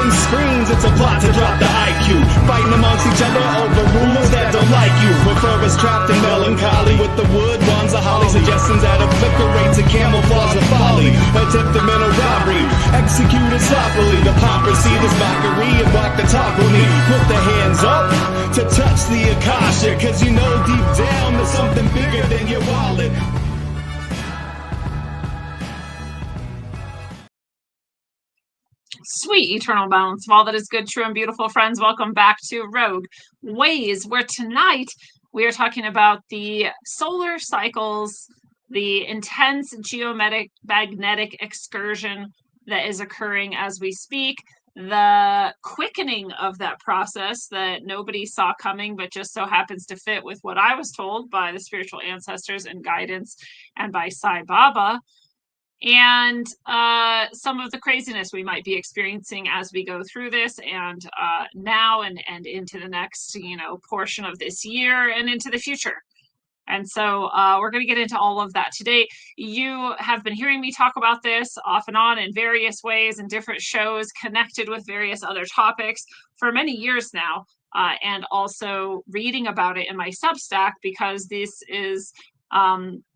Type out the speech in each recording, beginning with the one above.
Behind screens, it's a plot to drop the IQ. Fighting amongst each other over rumors that don't like you. Prefer us trapped in melancholy with the wood wands of holly. Suggestions that obliterate to camouflage the folly. Attempted mental robbery, executed sloppily. Hypocrisy, this mockery, and walk the talk with me. Put the hands up to touch the Akasha, cause you know deep down there's something bigger than your wallet. Sweet eternal balance of all that is good, true, and beautiful, friends. Welcome back to Rogue Ways, where tonight we are talking about the solar cycles, the intense geomagnetic excursion that is occurring as we speak, the quickening of that process that nobody saw coming, but just so happens to fit with what I was told by the spiritual ancestors and guidance and by Sai Baba, and some of the craziness we might be experiencing as we go through this and now and into the next, portion of this year and into the future. And so we're going to get into all of that today. You have been hearing me talk about this off and on in various ways in different shows connected with various other topics for many years now, and also reading about it in my Substack, because this is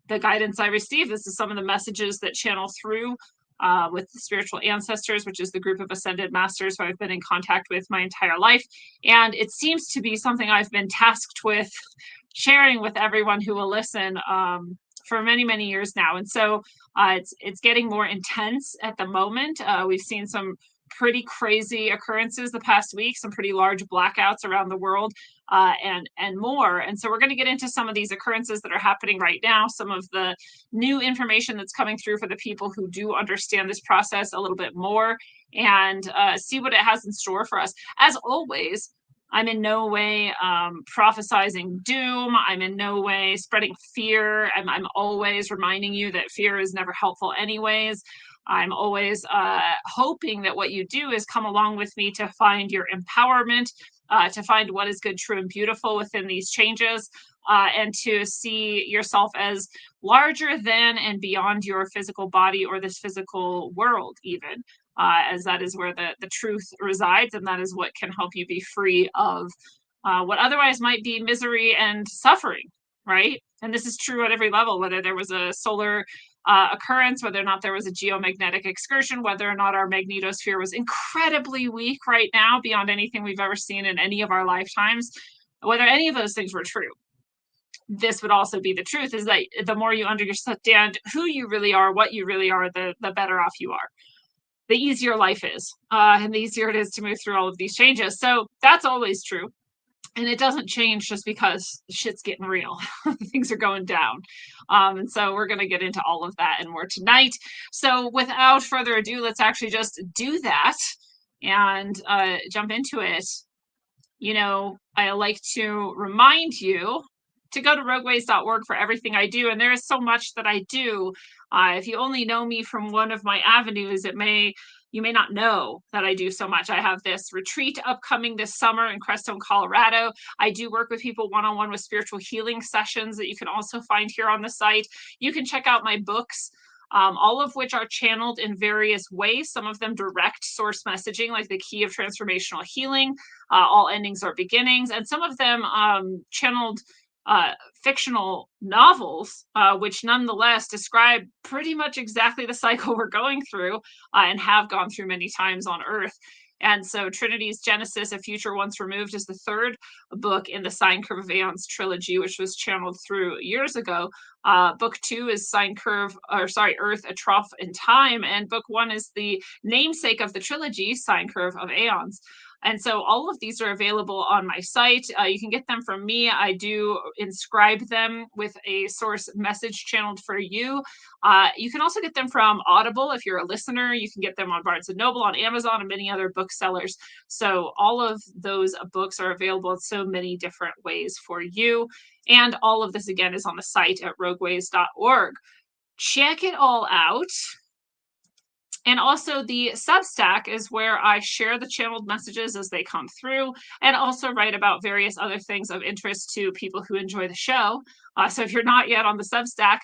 the guidance I receive. This is some of the messages that channel through with the spiritual ancestors, which is the group of ascended masters who I've been in contact with my entire life. And it seems to be something I've been tasked with sharing with everyone who will listen for many, many years now. And so it's getting more intense at the moment. We've seen some pretty crazy occurrences the past week, some pretty large blackouts around the world, and more. And so we're going to get into some of these occurrences that are happening right now, some of the new information that's coming through for the people who do understand this process a little bit more, and see what it has in store for us. As always, I'm in no way prophesizing doom. I'm in no way spreading fear. I'm always reminding you that fear is never helpful anyways. I'm always hoping that what you do is come along with me to find your empowerment, to find what is good, true, and beautiful within these changes, and to see yourself as larger than and beyond your physical body or this physical world even, as that is where the truth resides, and that is what can help you be free of what otherwise might be misery and suffering, right? And this is true at every level, whether there was a solar occurrence, whether or not there was a geomagnetic excursion, whether or not our magnetosphere was incredibly weak right now beyond anything we've ever seen in any of our lifetimes, whether any of those things were true. This would also be the truth, is that the more you understand who you really are, what you really are, the better off you are. The easier life is, and the easier it is to move through all of these changes. So that's always true. And it doesn't change just because shit's getting real. Things are going down. And so we're going to get into all of that and more tonight. So without further ado, let's actually just do that and jump into it. I like to remind you to go to rogueways.org for everything I do. And there is so much that I do. If you only know me from one of my avenues, you may not know that I do so much. I have this retreat upcoming this summer in Crestone, Colorado. I do work with people one-on-one with spiritual healing sessions that you can also find here on the site. You can check out my books, all of which are channeled in various ways. Some of them direct source messaging, like the Key of Transformational Healing, All Endings Are Beginnings, and some of them channeled fictional novels, which nonetheless describe pretty much exactly the cycle we're going through and have gone through many times on Earth. And so Trinity's Genesis, A Future Once Removed, is the third book in the Sine Curve of Aeons trilogy, which was channeled through years ago. Book 2 is Earth, A Trough in Time. And book 1 is the namesake of the trilogy, Sine Curve of Aeons. And so all of these are available on my site. You can get them from me. I do inscribe them with a source message channeled for you. You can also get them from Audible. If you're a listener, you can get them on Barnes & Noble, on Amazon, and many other booksellers. So all of those books are available in so many different ways for you. And all of this, again, is on the site at rogueways.org. Check it all out. And also the Substack is where I share the channeled messages as they come through, and also write about various other things of interest to people who enjoy the show. So if you're not yet on the Substack,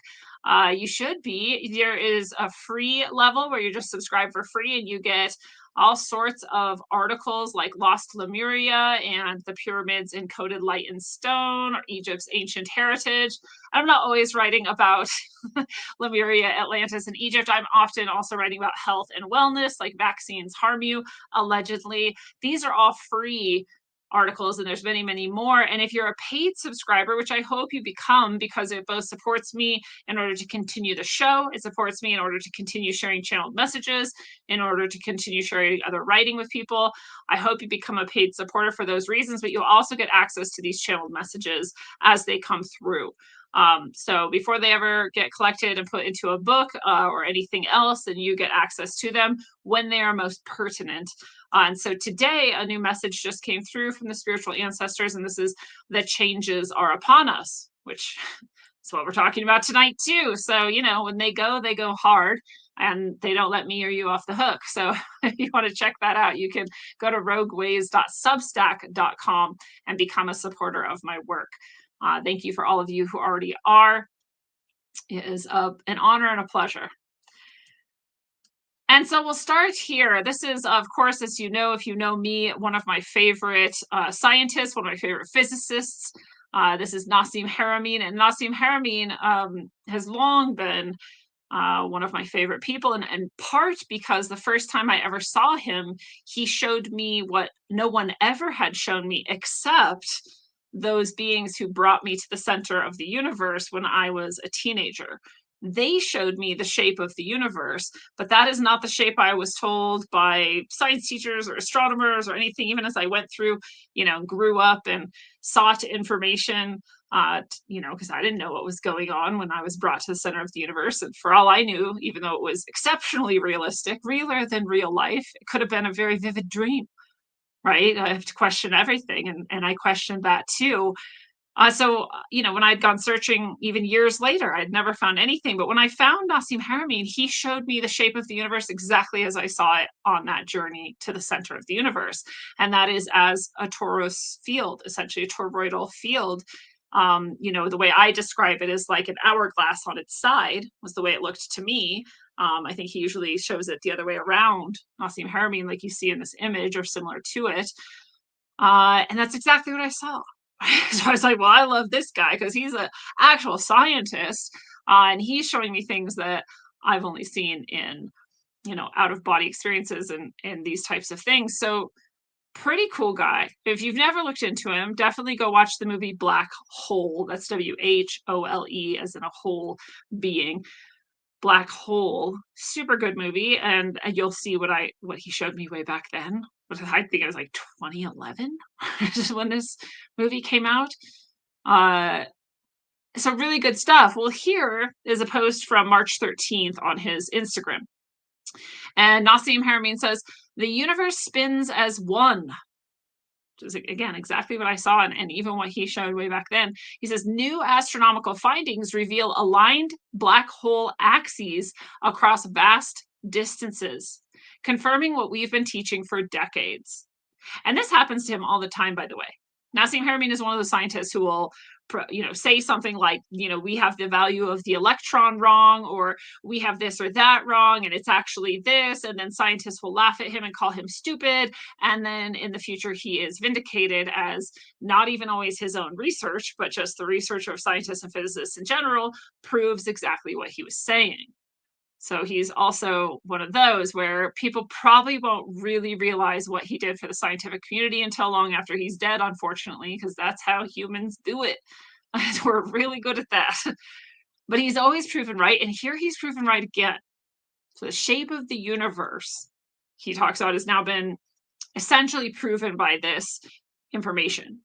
you should be. There is a free level where you just subscribe for free and you get all sorts of articles like Lost Lemuria and the pyramids encoded light in stone, or Egypt's ancient heritage. I'm not always writing about Lemuria, Atlantis, and Egypt. I'm often also writing about health and wellness, like vaccines harm you, allegedly. These are all free articles, and there's many, many more. And if you're a paid subscriber, which I hope you become, because it both supports me in order to continue the show, it supports me in order to continue sharing channeled messages, in order to continue sharing other writing with people. I hope you become a paid supporter for those reasons, but you'll also get access to these channeled messages as they come through. So before they ever get collected and put into a book or anything else, then you get access to them when they are most pertinent. And so today, a new message just came through from the spiritual ancestors, and this is the changes are upon us, which is what we're talking about tonight too. So, you know, when they go hard, and they don't let me or you off the hook. So if you want to check that out, you can go to rogueways.substack.com and become a supporter of my work. Thank you for all of you who already are. It is an honor and a pleasure. And so we'll start here. This is, of course, as you know, if you know me, one of my favorite scientists, one of my favorite physicists. This is Nassim Haramein. And Nassim Haramein has long been one of my favorite people, and in part because the first time I ever saw him, he showed me what no one ever had shown me except those beings who brought me to the center of the universe when I was a teenager. They showed me the shape of the universe, but that is not the shape I was told by science teachers or astronomers or anything, even as I went through, you know, grew up and sought information, you know, because I didn't know what was going on when I was brought to the center of the universe. And for all I knew, even though it was exceptionally realistic, realer than real life, it could have been a very vivid dream, right? I have to question everything. And I questioned that too. So, you know, when I'd gone searching even years later, I'd never found anything. But when I found Nassim Haramein, he showed me the shape of the universe exactly as I saw it on that journey to the center of the universe. And that is as a torus field, essentially a toroidal field. You know, the way I describe it is like an hourglass on its side was the way it looked to me. I think he usually shows it the other way around, Nassim Haramein, like you see in this image or similar to it. And that's exactly what I saw. So I was like, well, I love this guy because he's an actual scientist, and he's showing me things that I've only seen in, you know, out of body experiences and these types of things. So pretty cool guy. If you've never looked into him, definitely go watch the movie Black Hole. That's WHOLE, as in a whole being. Black Hole, super good movie, and you'll see what he showed me way back then. I think it was like 2011 when this movie came out. So really good stuff. Well, here is a post from March 13th on his Instagram. And Nassim Haramein says, "The universe spins as one." Which is, again, exactly what I saw and even what he showed way back then. He says, "New astronomical findings reveal aligned black hole axes across vast distances, confirming what we've been teaching for decades." And this happens to him all the time, by the way. Nassim Haramein is one of those scientists who will, you know, say something like, you know, we have the value of the electron wrong, or we have this or that wrong, and it's actually this. And then scientists will laugh at him and call him stupid. And then in the future, he is vindicated as not even always his own research, but just the research of scientists and physicists in general proves exactly what he was saying. So he's also one of those where people probably won't really realize what he did for the scientific community until long after he's dead, unfortunately, because that's how humans do it. We're really good at that. But he's always proven right, and here he's proven right again. So the shape of the universe he talks about has now been essentially proven by this information.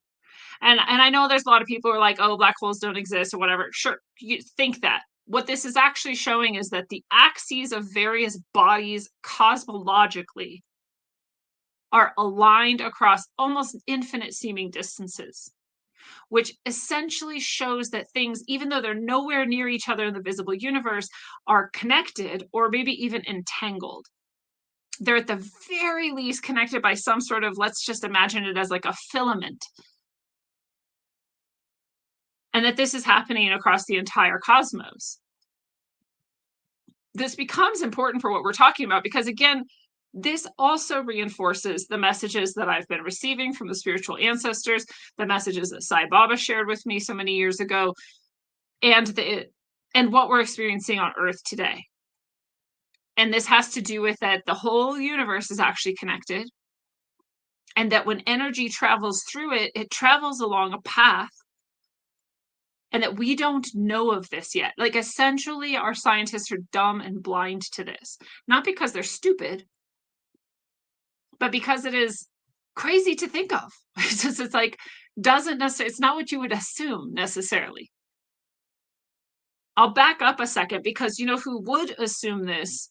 And I know there's a lot of people who are like, oh, black holes don't exist or whatever. Sure, you think that. What this is actually showing is that the axes of various bodies cosmologically are aligned across almost infinite seeming distances, which essentially shows that things, even though they're nowhere near each other in the visible universe, are connected or maybe even entangled. They're at the very least connected by some sort of, let's just imagine it as like a filament. And that this is happening across the entire cosmos. This becomes important for what we're talking about because, again, this also reinforces the messages that I've been receiving from the spiritual ancestors, the messages that Sai Baba shared with me so many years ago, and what we're experiencing on Earth today. And this has to do with that the whole universe is actually connected, and that when energy travels through it, it travels along a path, and that we don't know of this yet. Like, essentially, our scientists are dumb and blind to this, not because they're stupid, but because it is crazy to think of. It's like, doesn't necessarily, it's not what you would assume necessarily. I'll back up a second, because you know who would assume this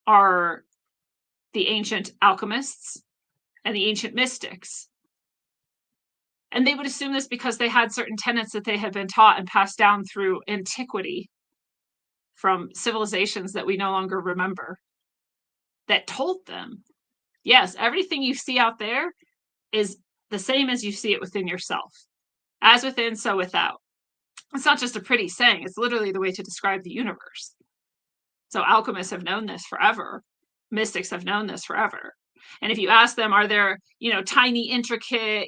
are the ancient alchemists and the ancient mystics. And they would assume this because they had certain tenets that they had been taught and passed down through antiquity from civilizations that we no longer remember, that told them, yes, everything you see out there is the same as you see it within yourself. As within, so without. It's not just a pretty saying, it's literally the way to describe the universe. So alchemists have known this forever. Mystics have known this forever. And if you ask them, are there, tiny, intricate,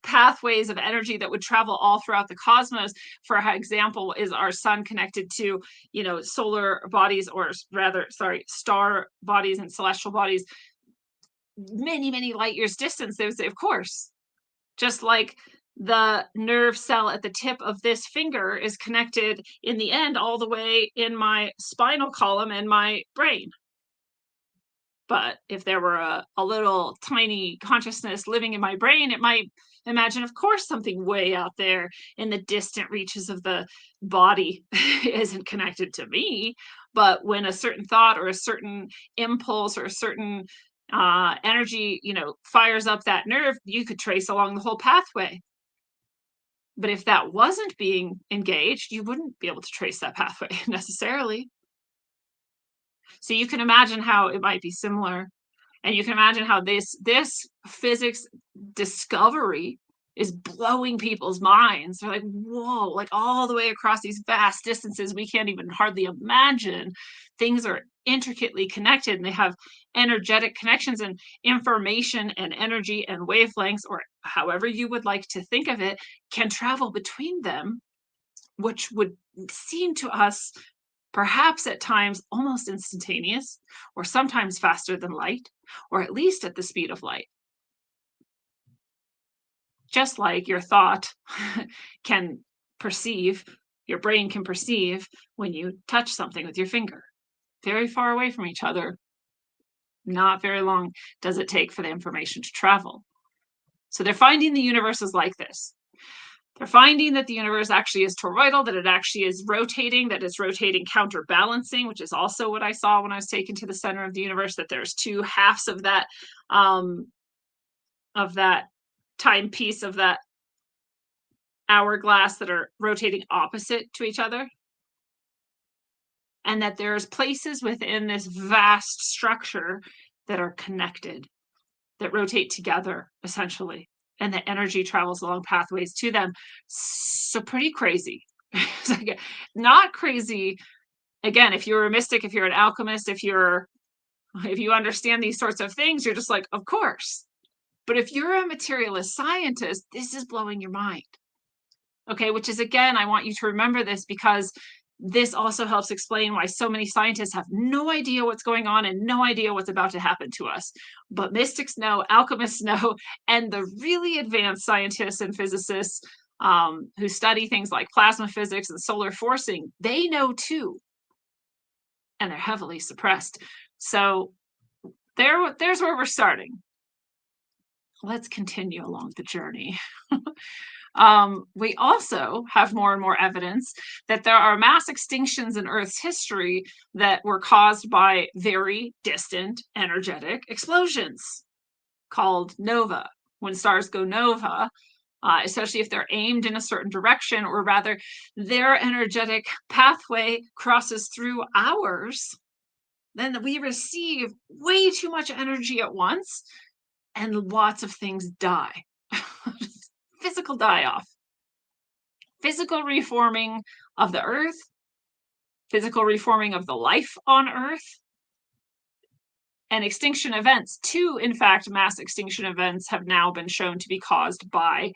pathways of energy that would travel all throughout the cosmos? For example, is our sun connected to, solar bodies, or rather, star bodies and celestial bodies many, many light years distance? They would say, of course. Just like the nerve cell at the tip of this finger is connected in the end all the way in my spinal column in my brain. But if there were a little tiny consciousness living in my brain, it might imagine, of course, something way out there in the distant reaches of the body isn't connected to me. But when a certain thought or a certain impulse or a certain energy, fires up that nerve, you could trace along the whole pathway. But if that wasn't being engaged, you wouldn't be able to trace that pathway necessarily. So you can imagine how it might be similar. And you can imagine how this physics discovery is blowing people's minds. They're like, whoa, like all the way across these vast distances, we can't even hardly imagine. Things are intricately connected, and they have energetic connections, and information and energy and wavelengths, or however you would like to think of it, can travel between them, which would seem to us perhaps at times almost instantaneous, or sometimes faster than light, or at least at the speed of light. Just like your thought can perceive, your brain can perceive when you touch something with your finger. Very far away from each other, not very long does it take for the information to travel. So they're finding the universe is like this. They're finding that the universe actually is toroidal, that it actually is rotating, that it's rotating counterbalancing, which is also what I saw when I was taken to the center of the universe, that there's two halves of that timepiece, of that hourglass, that are rotating opposite to each other. And that there's places within this vast structure that are connected, that rotate together, essentially. And the energy travels along pathways to them. So pretty crazy. Not crazy. Again, if you're a mystic, if you're an alchemist, if you understand these sorts of things, you're just like, of course. But if you're a materialist scientist, this is blowing your mind. Okay, which is, again, I want you to remember this, because this also helps explain why so many scientists have no idea what's going on and no idea what's about to happen to us. But mystics know, alchemists know, and the really advanced scientists and physicists who study things like plasma physics and solar forcing, they know too. And they're heavily suppressed. So there's where we're starting. Let's continue along the journey. We also have more and more evidence that there are mass extinctions in Earth's history that were caused by very distant energetic explosions called nova. When stars go nova, especially if they're aimed in a certain direction, or rather their energetic pathway crosses through ours, then we receive way too much energy at once, and lots of things die. Physical die-off, physical reforming of the earth, physical reforming of the life on earth. And extinction events, two, in fact, mass extinction events have now been shown to be caused by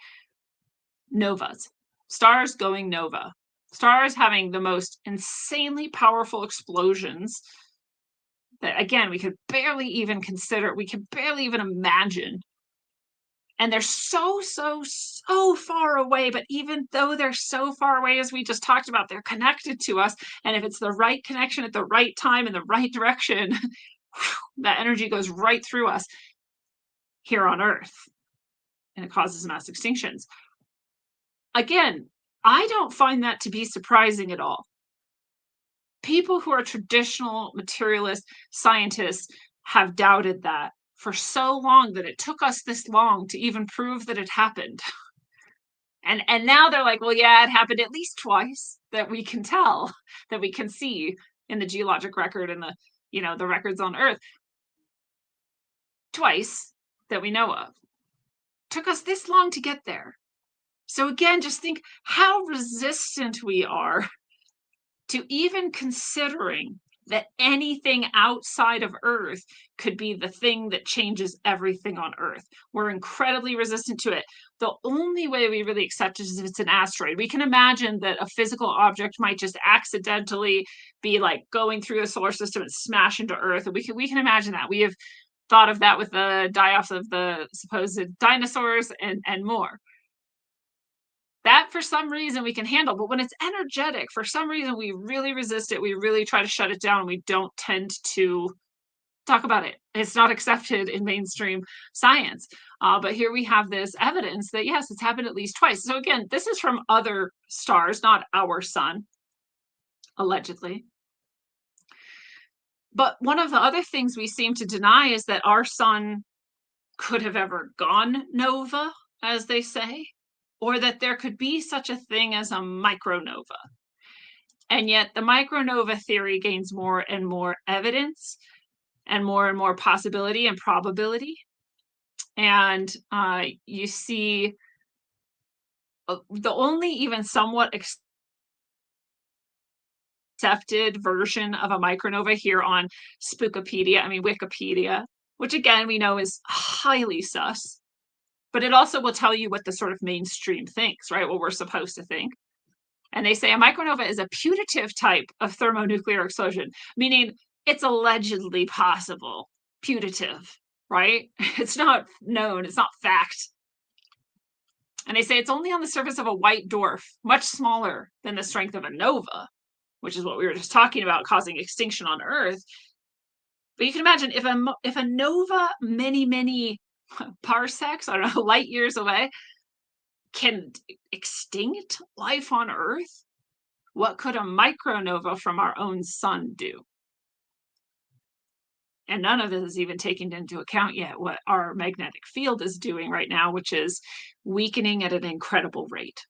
novas, stars going nova, stars having the most insanely powerful explosions that, again, we could barely even consider, we could barely even imagine. And they're so far away, but even though they're so far away, as we just talked about, they're connected to us. And if it's the right connection at the right time in the right direction, that energy goes right through us here on Earth, and it causes mass extinctions. Again, I don't find that to be surprising at all. People who are traditional materialist scientists have doubted that for so long, that it took us this long to even prove that it happened. And now they're like, well, yeah, it happened at least twice that we can tell, that we can see in the geologic record and the, the records on Earth. Twice that we know of. Took us this long to get there. So again, just think how resistant we are to even considering that anything outside of Earth could be the thing that changes everything on Earth. We're incredibly resistant to it. The only way we really accept it is if it's an asteroid. We can imagine that a physical object might just accidentally be like going through the solar system and smash into Earth. And we can imagine that. We have thought of that with the die-offs of the supposed dinosaurs and more. That, for some reason, we can handle. But when it's energetic, for some reason, we really resist it. We really try to shut it down. We don't tend to talk about it. It's not accepted in mainstream science. But here we have this evidence that, yes, it's happened at least twice. So again, this is from other stars, not our sun, allegedly. But one of the other things we seem to deny is that our sun could have ever gone nova, as they say, or that there could be such a thing as a micronova. And yet the micronova theory gains more and more evidence and more possibility and probability. And you see the only even somewhat accepted version of a micronova here on Wikipedia, which again, we know is highly sus. But it also will tell you what the sort of mainstream thinks, right? What we're supposed to think. And they say a micronova is a putative type of thermonuclear explosion, meaning it's allegedly possible. Putative, right? It's not known, it's not fact. And they say it's only on the surface of a white dwarf, much smaller than the strength of a nova, which is what we were just talking about, causing extinction on Earth. But you can imagine if a nova many parsecs, I don't know, light years away, can extinct life on Earth, what could a micronova from our own sun do? And none of this is even taken into account yet what our magnetic field is doing right now, which is weakening at an incredible rate.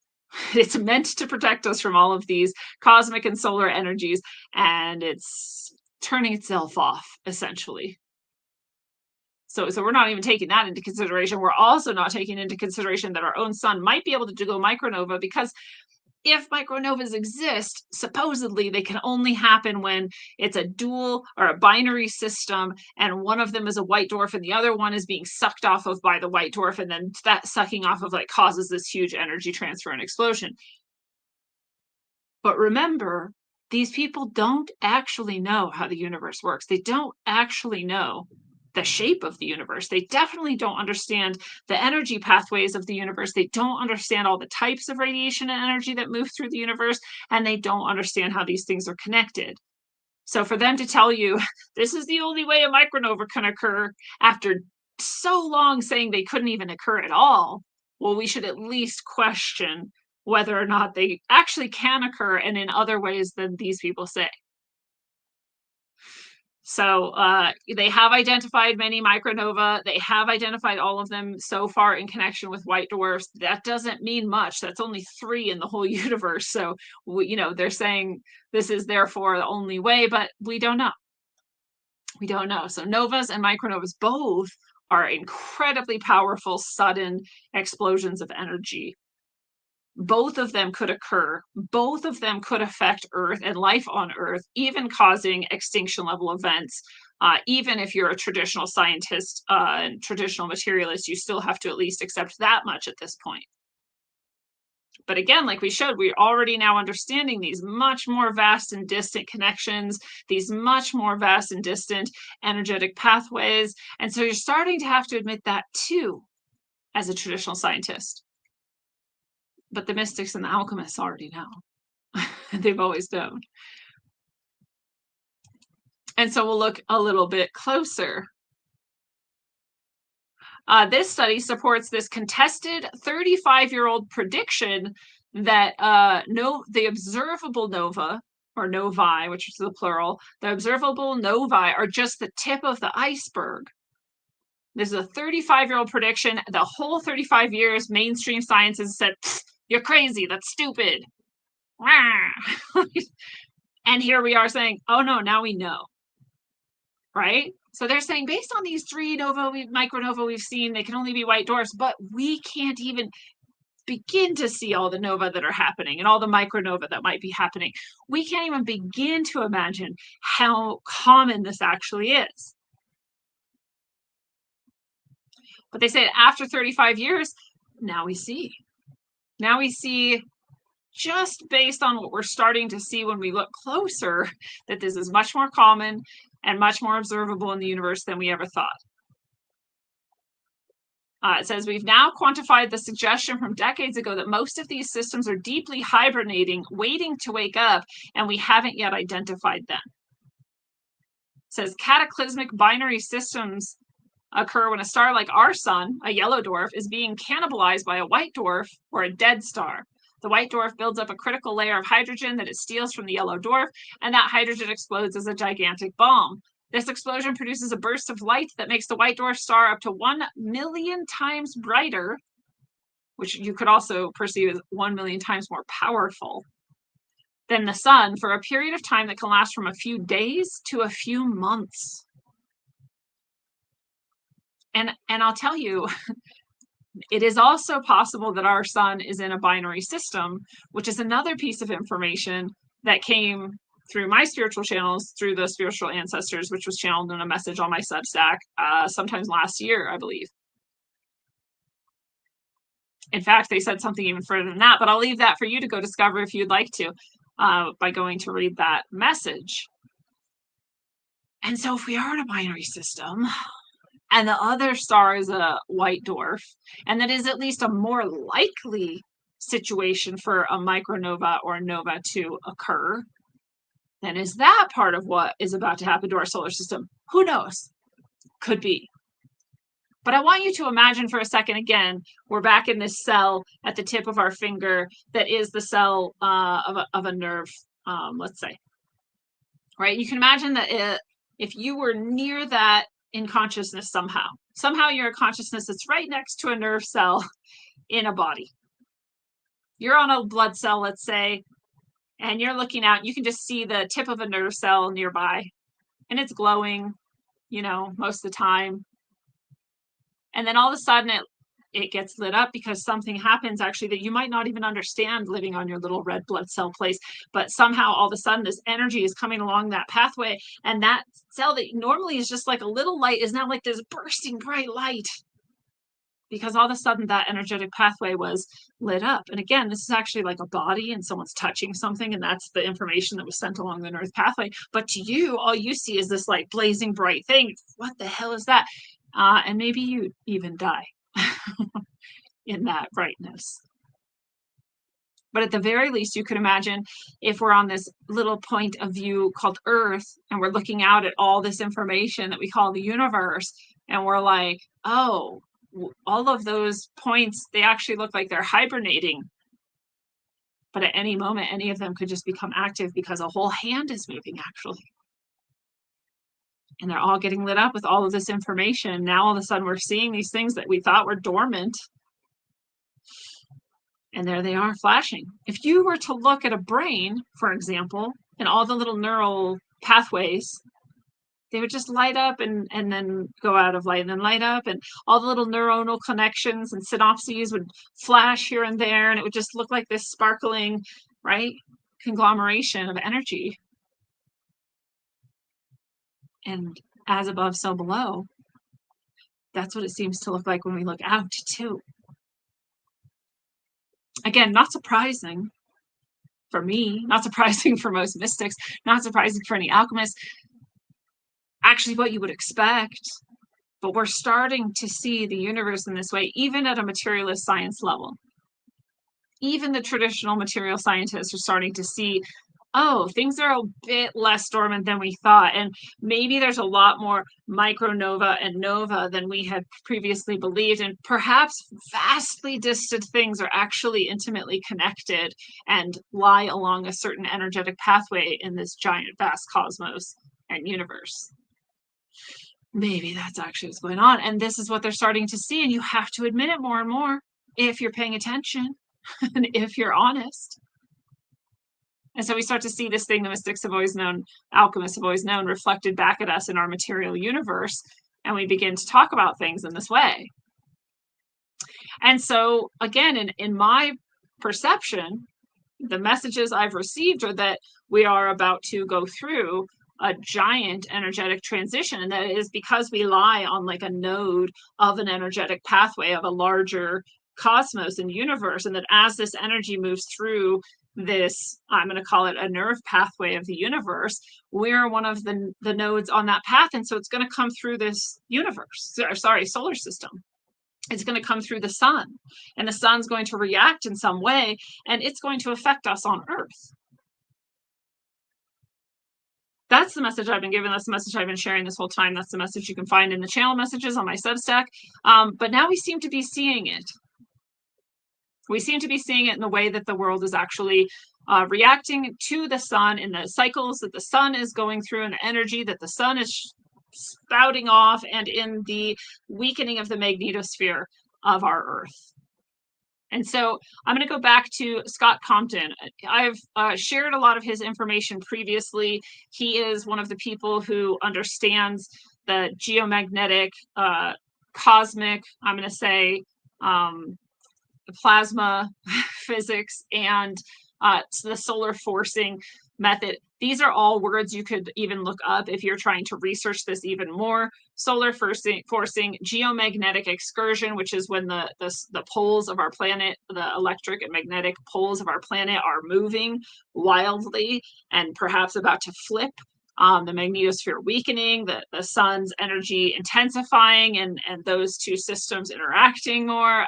It's meant to protect us from all of these cosmic and solar energies, and it's turning itself off, essentially. So we're not even taking that into consideration. We're also not taking into consideration that our own sun might be able to go micronova, because if micronovas exist, supposedly they can only happen when it's a dual or a binary system, and one of them is a white dwarf and the other one is being sucked off of by the white dwarf, and then that sucking off of causes this huge energy transfer and explosion. But remember, these people don't actually know how the universe works. They don't actually know the shape of the universe. They definitely don't understand the energy pathways of the universe. They don't understand all the types of radiation and energy that move through the universe, and they don't understand how these things are connected. So for them to tell you this is the only way a micronova can occur after so long saying they couldn't even occur at all, well, we should at least question whether or not they actually can occur and in other ways than these people say. So they have identified many micronova. They have identified all of them so far in connection with white dwarfs. That doesn't mean much. That's only 3 in the whole universe. So, they're saying this is therefore the only way, but we don't know. We don't know. So novas and micronovas both are incredibly powerful, sudden explosions of energy Both of them could occur. Both of them could affect Earth and life on Earth, even causing extinction level events. Even if you're a traditional scientist and traditional materialist, you still have to at least accept that much at this point. But again, like we showed, we're already now understanding these much more vast and distant connections, these much more vast and distant energetic pathways. And so you're starting to have to admit that too, as a traditional scientist. But the mystics and the alchemists already know. They've always known. And so we'll look a little bit closer. This study supports this contested 35-year-old prediction that the observable nova, or novae, which is the plural, the observable novae are just the tip of the iceberg. This is a 35-year-old prediction. The whole 35 years, mainstream science has said, you're crazy, that's stupid. And here we are saying, oh no, now we know. Right? So they're saying based on these 3 micronova we've seen, they can only be white dwarfs, but we can't even begin to see all the nova that are happening and all the micronova that might be happening. We can't even begin to imagine how common this actually is. But they say after 35 years, now we see. Now we see, just based on what we're starting to see when we look closer, that this is much more common and much more observable in the universe than we ever thought. It says, we've now quantified the suggestion from decades ago that most of these systems are deeply hibernating, waiting to wake up, and we haven't yet identified them. It says, cataclysmic binary systems occur when a star like our sun, a yellow dwarf, is being cannibalized by a white dwarf or a dead star. The white dwarf builds up a critical layer of hydrogen that it steals from the yellow dwarf, and that hydrogen explodes as a gigantic bomb. This explosion produces a burst of light that makes the white dwarf star up to 1 million times brighter, which you could also perceive as 1 million times more powerful than the sun, for a period of time that can last from a few days to a few months. And I'll tell you, it is also possible that our sun is in a binary system, which is another piece of information that came through my spiritual channels, through the spiritual ancestors, which was channeled in a message on my Substack sometimes last year, I believe. In fact, they said something even further than that, but I'll leave that for you to go discover if you'd like to, by going to read that message. And so if we are in a binary system, and the other star is a white dwarf, and that is at least a more likely situation for a micronova or a nova to occur, then is that part of what is about to happen to our solar system? Who knows? Could be. But I want you to imagine for a second, again, we're back in this cell at the tip of our finger that is the cell of a nerve, let's say. Right? You can imagine that if you were near that in consciousness somehow you're a consciousness that's right next to a nerve cell in a body. You're on a blood cell, let's say, and you're looking out, you can just see the tip of a nerve cell nearby, and it's glowing, most of the time. And then all of a sudden it gets lit up because something happens actually that you might not even understand living on your little red blood cell place, but somehow all of a sudden this energy is coming along that pathway, and that cell that normally is just like a little light is now like this bursting bright light, because all of a sudden that energetic pathway was lit up. And again, this is actually like a body and someone's touching something, and that's the information that was sent along the nerve pathway. But to you, all you see is this like blazing bright thing. What the hell is that? And maybe you even die in that brightness. But at the very least, you could imagine if we're on this little point of view called Earth, and we're looking out at all this information that we call the universe, and we're like, oh, all of those points, they actually look like they're hibernating. But at any moment, any of them could just become active because a whole hand is moving, actually. And they're all getting lit up with all of this information. Now all of a sudden we're seeing these things that we thought were dormant. And there they are flashing. If you were to look at a brain, for example, and all the little neural pathways they would just light up and then go out of light and then light up, and all the little neuronal connections and synapses would flash here and there, and it would just look like this sparkling, right, conglomeration of energy. And as above, so below. That's what it seems to look like when we look out too. Again, not surprising for me, not surprising for most mystics, not surprising for any alchemists. Actually, what you would expect, but we're starting to see the universe in this way, even at a materialist science level. Even the traditional material scientists are starting to see, oh, things are a bit less dormant than we thought. And maybe there's a lot more micronova and nova than we had previously believed. And perhaps vastly distant things are actually intimately connected and lie along a certain energetic pathway in this giant, vast cosmos and universe. Maybe that's actually what's going on. And this is what they're starting to see. And you have to admit it more and more if you're paying attention and if you're honest. And so we start to see this thing the mystics have always known, alchemists have always known, reflected back at us in our material universe. And we begin to talk about things in this way. And so, again, in my perception, the messages I've received are that we are about to go through a giant energetic transition. And that is because we lie on like a node of an energetic pathway of a larger cosmos and universe. And that as this energy moves through this, I'm going to call it a nerve pathway of the universe, we're one of the nodes on that path. And so it's going to come through this universe, solar system. It's going to come through the sun, and the sun's going to react in some way, and it's going to affect us on Earth. That's the message I've been given. That's the message I've been sharing this whole time. That's the message you can find in the channel messages on my Substack. But now we seem to be seeing it. We seem to be seeing it in the way that the world is actually reacting to the sun, in the cycles that the sun is going through, and the energy that the sun is spouting off, and in the weakening of the magnetosphere of our Earth. And so I'm going to go back to Scott Compton. I've shared a lot of his information previously. He is one of the people who understands the geomagnetic, cosmic, I'm going to say, plasma physics, and the solar forcing method. These are all words you could even look up if you're trying to research this even more. Solar forcing, geomagnetic excursion, which is when the poles of our planet, the electric and magnetic poles of our planet, are moving wildly and perhaps about to flip. The magnetosphere weakening, the sun's energy intensifying, and those two systems interacting more.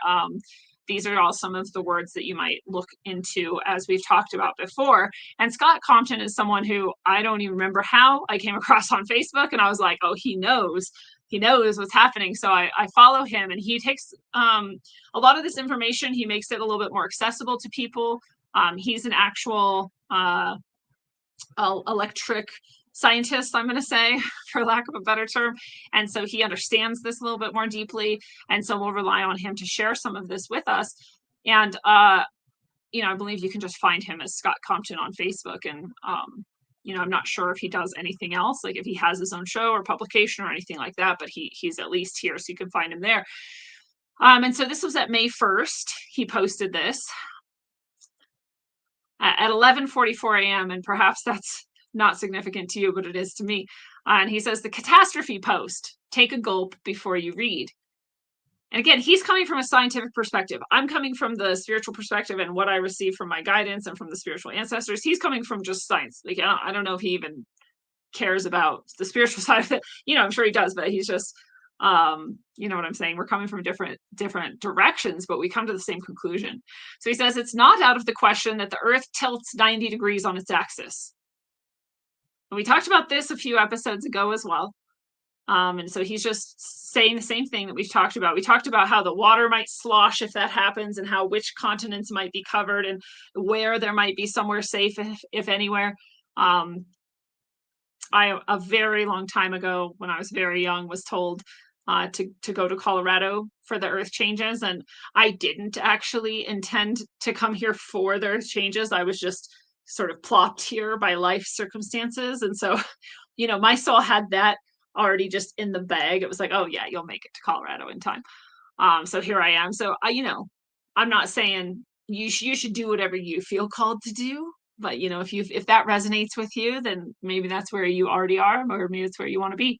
These are all some of the words that you might look into, as we've talked about before. And Scott Compton is someone who I don't even remember how I came across on Facebook, and I was like, oh, he knows what's happening. So I follow him, and he takes a lot of this information, he makes it a little bit more accessible to people. He's an actual electric scientist, I'm going to say, for lack of a better term. And so he understands this a little bit more deeply. And so we'll rely on him to share some of this with us. And, I believe you can just find him as Scott Compton on Facebook. And, I'm not sure if he does anything else, like if he has his own show or publication or anything like that, but he's at least here, so you can find him there. And so this was at May 1st. He posted this at 11:44 a.m. And perhaps that's not significant to you, but it is to me. And he says, the catastrophe post, take a gulp before you read. And again, he's coming from a scientific perspective. I'm coming from the spiritual perspective and what I receive from my guidance and from the spiritual ancestors. He's coming from just science. Like, I don't know if he even cares about the spiritual side of it. I'm sure he does, but he's just, you know what I'm saying? We're coming from different directions, but we come to the same conclusion. So he says, it's not out of the question that the Earth tilts 90 degrees on its axis. And we talked about this a few episodes ago as well. And so he's just saying the same thing that we've talked about. We talked about how the water might slosh if that happens, and how which continents might be covered, and where there might be somewhere safe, if anywhere. I, a very long time ago, when I was very young, was told to go to Colorado for the earth changes. And I didn't actually intend to come here for the earth changes. I was just sort of plopped here by life circumstances. And so, my soul had that already just in the bag. It was like, oh yeah, you'll make it to Colorado in time. So here I am. So I'm not saying you should do whatever you feel called to do, but if that resonates with you, then maybe that's where you already are, or maybe it's where you want to be.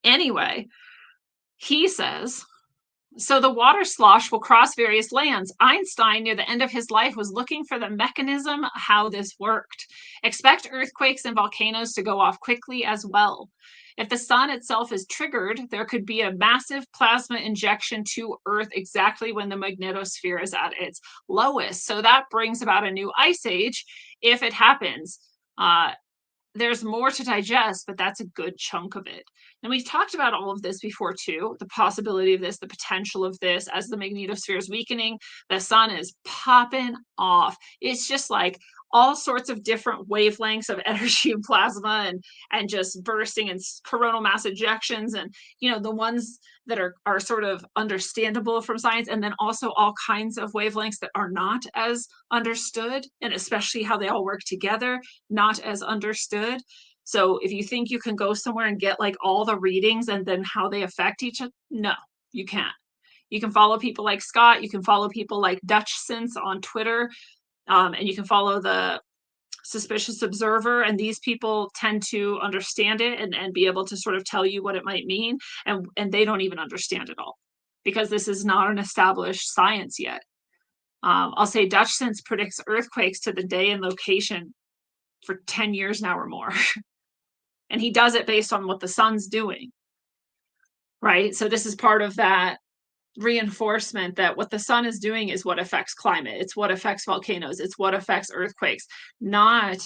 Anyway, he says, so the water slosh will cross various lands. Einstein, near the end of his life, was looking for the mechanism how this worked. Expect earthquakes and volcanoes to go off quickly as well. If the sun itself is triggered, there could be a massive plasma injection to Earth exactly when the magnetosphere is at its lowest. So that brings about a new ice age if it happens. There's more to digest, but that's a good chunk of it. And we've talked about all of this before too, the possibility of this, the potential of this. As the magnetosphere is weakening, the sun is popping off. It's just like all sorts of different wavelengths of energy and plasma and just bursting and coronal mass ejections, and the ones that are sort of understandable from science, and then also all kinds of wavelengths that are not as understood, and especially how they all work together, not as understood. So if you think you can go somewhere and get like all the readings and then how they affect each other, no, you can't. You can follow people like Scott, you can follow people like Dutch Sense on Twitter, and you can follow the Suspicious Observer, and these people tend to understand it and be able to sort of tell you what it might mean, and they don't even understand it all, because this is not an established science yet. I'll say Dutch Sense predicts earthquakes to the day and location for 10 years now or more. And he does it based on what the sun's doing, right? So this is part of that reinforcement that what the sun is doing is what affects climate. It's what affects volcanoes. It's what affects earthquakes, not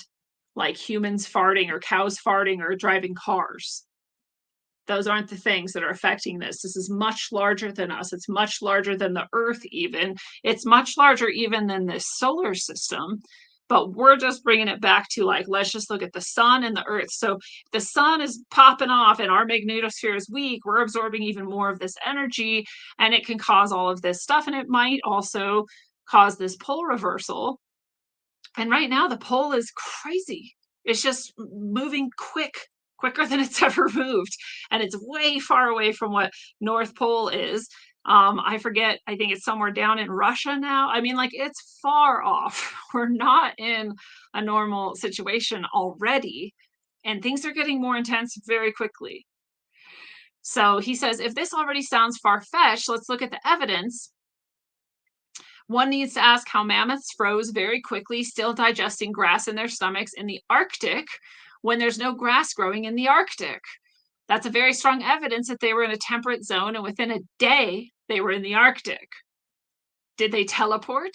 like humans farting or cows farting or driving cars. Those aren't the things that are affecting this. This is much larger than us. It's much larger than the Earth even. It's much larger even than this solar system. But we're just bringing it back to like, let's just look at the sun and the Earth. So the sun is popping off and our magnetosphere is weak. We're absorbing even more of this energy, and it can cause all of this stuff. And it might also cause this pole reversal. And right now the pole is crazy. It's just moving quicker than it's ever moved. And it's way far away from what North Pole is. I forget, I think it's somewhere down in Russia now. I mean, like, it's far off. We're not in a normal situation already, and things are getting more intense very quickly. So he says, if this already sounds far-fetched, let's look at the evidence. One needs to ask how mammoths froze very quickly, still digesting grass in their stomachs in the Arctic when there's no grass growing in the Arctic. That's a very strong evidence that they were in a temperate zone, and within a day, they were in the Arctic. Did they teleport?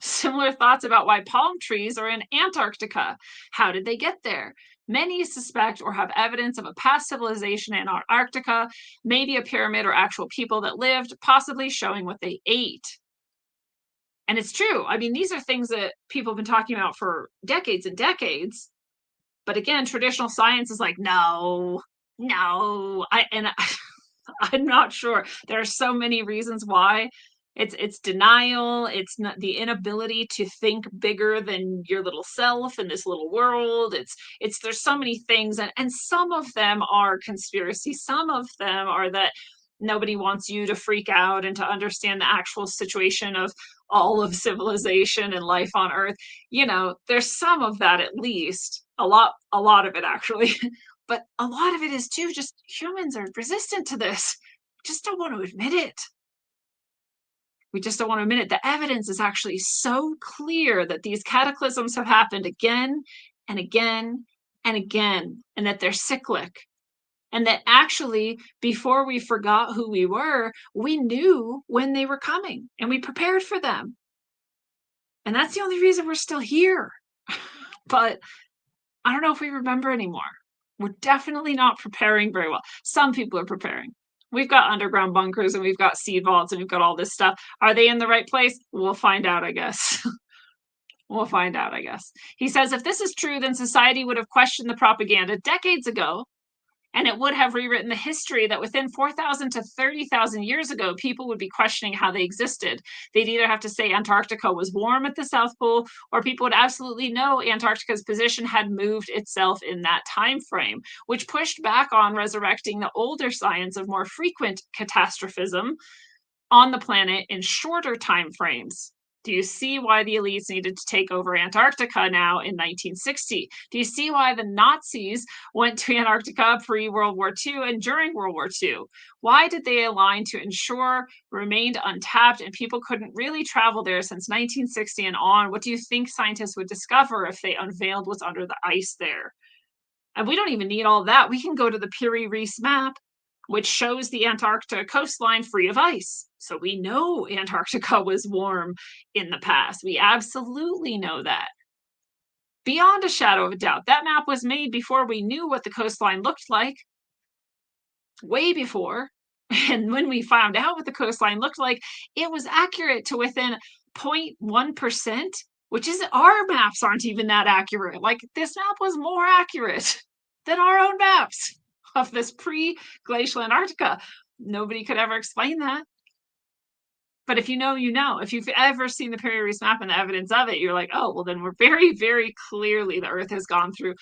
Similar thoughts about why palm trees are in Antarctica. How did they get there? Many suspect or have evidence of a past civilization in Antarctica, maybe a pyramid or actual people that lived, possibly showing what they ate. And it's true. I mean, these are things that people have been talking about for decades and decades. But again, traditional science is like, no, I'm not sure. There are so many reasons why. It's denial. It's not the inability to think bigger than your little self in this little world. There's so many things, and some of them are conspiracy. Some of them are that nobody wants you to freak out and to understand the actual situation of all of civilization and life on Earth. There's some of that, at least. A lot of it, actually. But a lot of it is too just humans are resistant to this. We just don't want to admit it. The evidence is actually so clear that these cataclysms have happened again and again and again, and that they're cyclic. And that actually, before we forgot who we were, we knew when they were coming and we prepared for them. And that's the only reason we're still here. But I don't know if we remember anymore. We're definitely not preparing very well. Some people are preparing. We've got underground bunkers and we've got seed vaults and we've got all this stuff. Are they in the right place? We'll find out, I guess. We'll find out, I guess. He says, if this is true, then society would have questioned the propaganda decades ago And it would have rewritten the history that within 4,000 to 30,000 years ago, people would be questioning how they existed. They'd either have to say Antarctica was warm at the South Pole, or people would absolutely know Antarctica's position had moved itself in that time frame, which pushed back on resurrecting the older science of more frequent catastrophism on the planet in shorter time frames. Do you see why the elites needed to take over Antarctica now in 1960? Do you see why the Nazis went to Antarctica pre-World War II and during World War II? Why did they align to ensure remained untapped and people couldn't really travel there since 1960 and on? What do you think scientists would discover if they unveiled what's under the ice there? And we don't even need all that. We can go to the Piri-Reis map, which shows the Antarctica coastline free of ice. So we know Antarctica was warm in the past. We absolutely know that. Beyond a shadow of a doubt, that map was made before we knew what the coastline looked like. Way before. And when we found out what the coastline looked like, it was accurate to within 0.1%, which is our maps aren't even that accurate. Like, this map was more accurate than our own maps of this pre-glacial Antarctica. Nobody could ever explain that. But if you know, you know. If you've ever seen the Piri-Reis map and the evidence of it, you're like, oh, well, then we're very, very clearly the Earth has gone through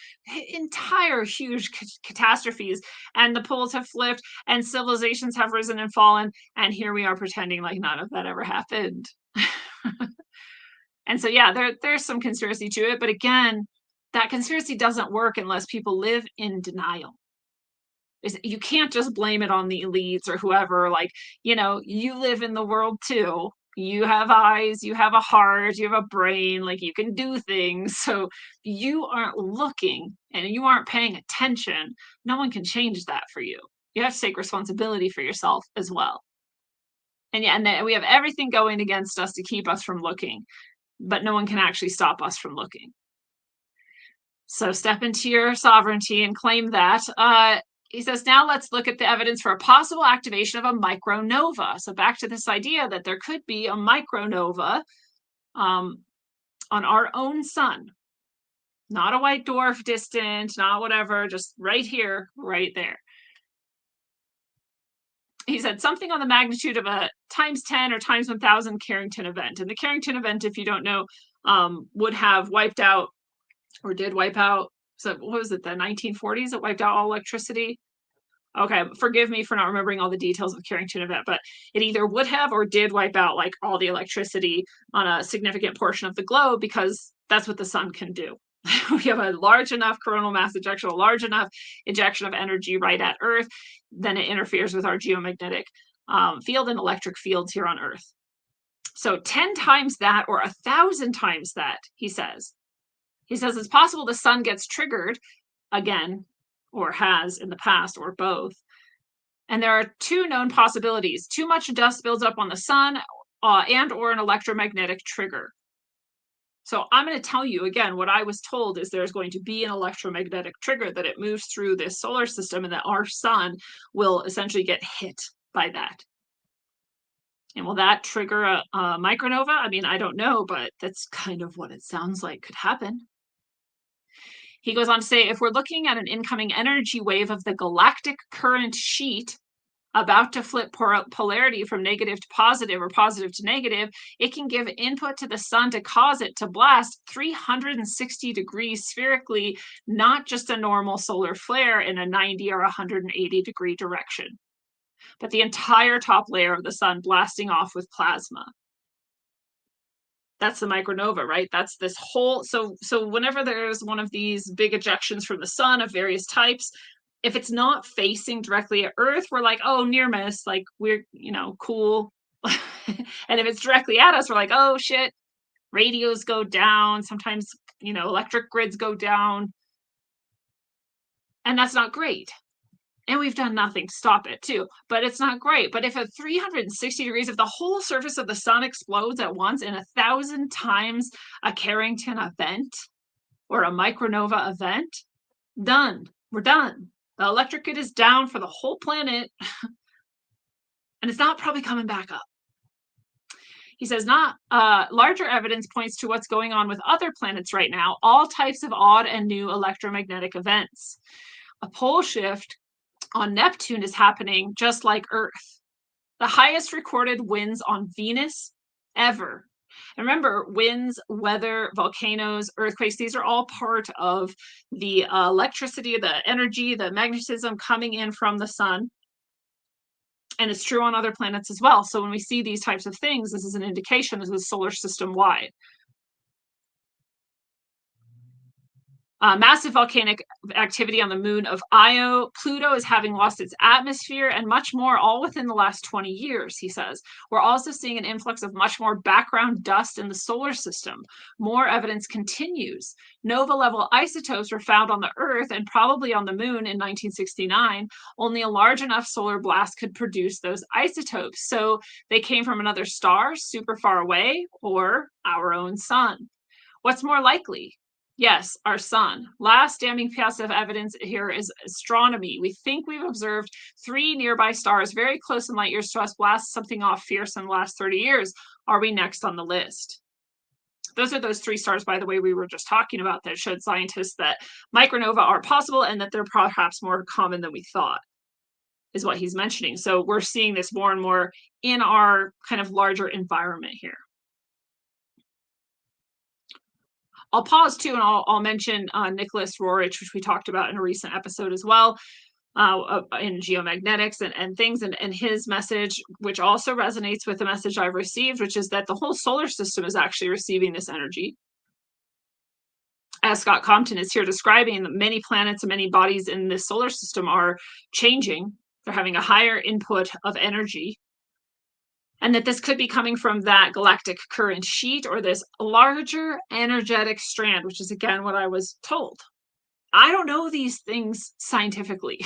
entire huge catastrophes, and the poles have flipped, and civilizations have risen and fallen, and here we are pretending like none of that ever happened. And so, yeah, there's some conspiracy to it, but again, that conspiracy doesn't work unless people live in denial. You can't just blame it on the elites or whoever. Like, you know, you live in the world too. You have eyes, you have a heart, you have a brain, like you can do things. So you aren't looking and you aren't paying attention. No one can change that for you. You have to take responsibility for yourself as well. And yeah, and we have everything going against us to keep us from looking, but no one can actually stop us from looking. So step into your sovereignty and claim that. He says, now let's look at the evidence for a possible activation of a micronova. So back to this idea that there could be a micronova on our own sun. Not a white dwarf distant, not whatever, just right here, right there. He said something on the magnitude of a times 10 or times 1,000 Carrington event. And the Carrington event, if you don't know, would have wiped out or did wipe out. So what was it, the 1940s? It wiped out all electricity. Okay, forgive me for not remembering all the details of the Carrington event, but it either would have or did wipe out like all the electricity on a significant portion of the globe, because that's what the sun can do. We have a large enough coronal mass ejection, a large enough ejection of energy right at Earth, then it interferes with our geomagnetic field and electric fields here on Earth. So 10 times that or 1,000 times that, he says. He says it's possible the sun gets triggered again, or has in the past, or both. And there are two known possibilities. Too much dust builds up on the sun and or an electromagnetic trigger. So I'm going to tell you again, what I was told is there's going to be an electromagnetic trigger, that it moves through this solar system and that our sun will essentially get hit by that. And will that trigger a micronova? I mean, I don't know, but that's kind of what it sounds like could happen. He goes on to say, if we're looking at an incoming energy wave of the galactic current sheet about to flip polarity from negative to positive or positive to negative, it can give input to the sun to cause it to blast 360 degrees spherically, not just a normal solar flare in a 90 or 180 degree direction, but the entire top layer of the sun blasting off with plasma. That's the micronova, right? That's this whole, so whenever there's one of these big ejections from the sun of various types, if it's not facing directly at Earth, we're like, oh, near miss, like we're, you know, cool. And if it's directly at us, we're like, oh shit, radios go down. Sometimes, you know, electric grids go down. And that's not great. And we've done nothing to stop it too, but it's not great. But if at 360 degrees, if the whole surface of the sun explodes at once in 1,000 times a Carrington event or a micronova event, done. We're done. The electric grid is down for the whole planet, and it's not probably coming back up. He says, larger evidence points to what's going on with other planets right now, all types of odd and new electromagnetic events. A pole shift on Neptune is happening just like Earth. The highest recorded winds on Venus ever. And remember, winds, weather, volcanoes, earthquakes, these are all part of the electricity, the energy, the magnetism coming in from the sun. And it's true on other planets as well. So when we see these types of things, this is an indication this is solar system wide. Massive volcanic activity on the moon of Io. Pluto is having lost its atmosphere and much more, all within the last 20 years, he says. We're also seeing an influx of much more background dust in the solar system. More evidence continues. Nova-level isotopes were found on the Earth and probably on the moon in 1969. Only a large enough solar blast could produce those isotopes. So they came from another star super far away or our own sun. What's more likely? Yes, our sun. Last damning piece of evidence here is astronomy. We think we've observed 3 nearby stars very close in light years to us blast something off fierce in the last 30 years. Are we next on the list? Those are those 3 stars, by the way, we were just talking about that showed scientists that micronova are possible and that they're perhaps more common than we thought, is what he's mentioning. So we're seeing this more and more in our kind of larger environment here. I'll pause too, and I'll mention Nicholas Roerich, which we talked about in a recent episode as well, in geomagnetics and things, and his message, which also resonates with the message I've received, which is that the whole solar system is actually receiving this energy. As Scott Compton is here describing, many planets and many bodies in this solar system are changing. They're having a higher input of energy. And that this could be coming from that galactic current sheet or this larger energetic strand, which is again what I was told. I don't know these things scientifically,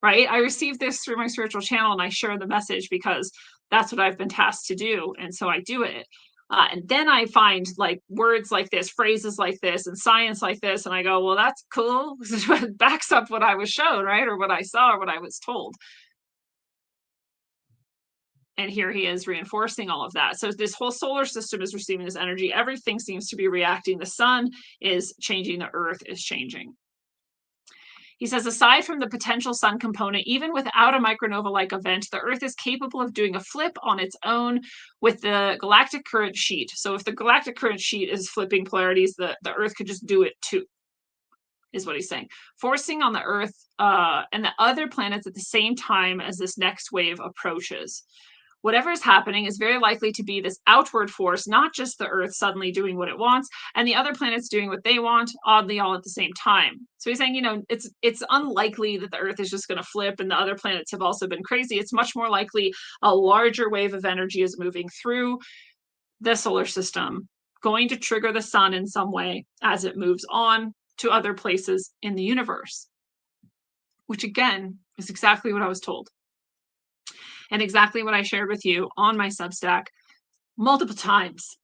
right? I received this through my spiritual channel and I share the message because that's what I've been tasked to do. And so I do it. And then I find like words like this, phrases like this, and science like this. And I go, well, that's cool. It backs up what I was shown, right? Or what I saw or what I was told. And here he is reinforcing all of that. So this whole solar system is receiving this energy. Everything seems to be reacting. The sun is changing. The earth is changing. He says, aside from the potential sun component, even without a micronova-like event, the earth is capable of doing a flip on its own with the galactic current sheet. So if the galactic current sheet is flipping polarities, the earth could just do it too, is what he's saying. Forcing on the earth and the other planets at the same time as this next wave approaches. Whatever is happening is very likely to be this outward force, not just the Earth suddenly doing what it wants and the other planets doing what they want, oddly all at the same time. So he's saying, you know, it's unlikely that the Earth is just going to flip and the other planets have also been crazy. It's much more likely a larger wave of energy is moving through the solar system, going to trigger the sun in some way as it moves on to other places in the universe, which again is exactly what I was told. And exactly what I shared with you on my Substack multiple times.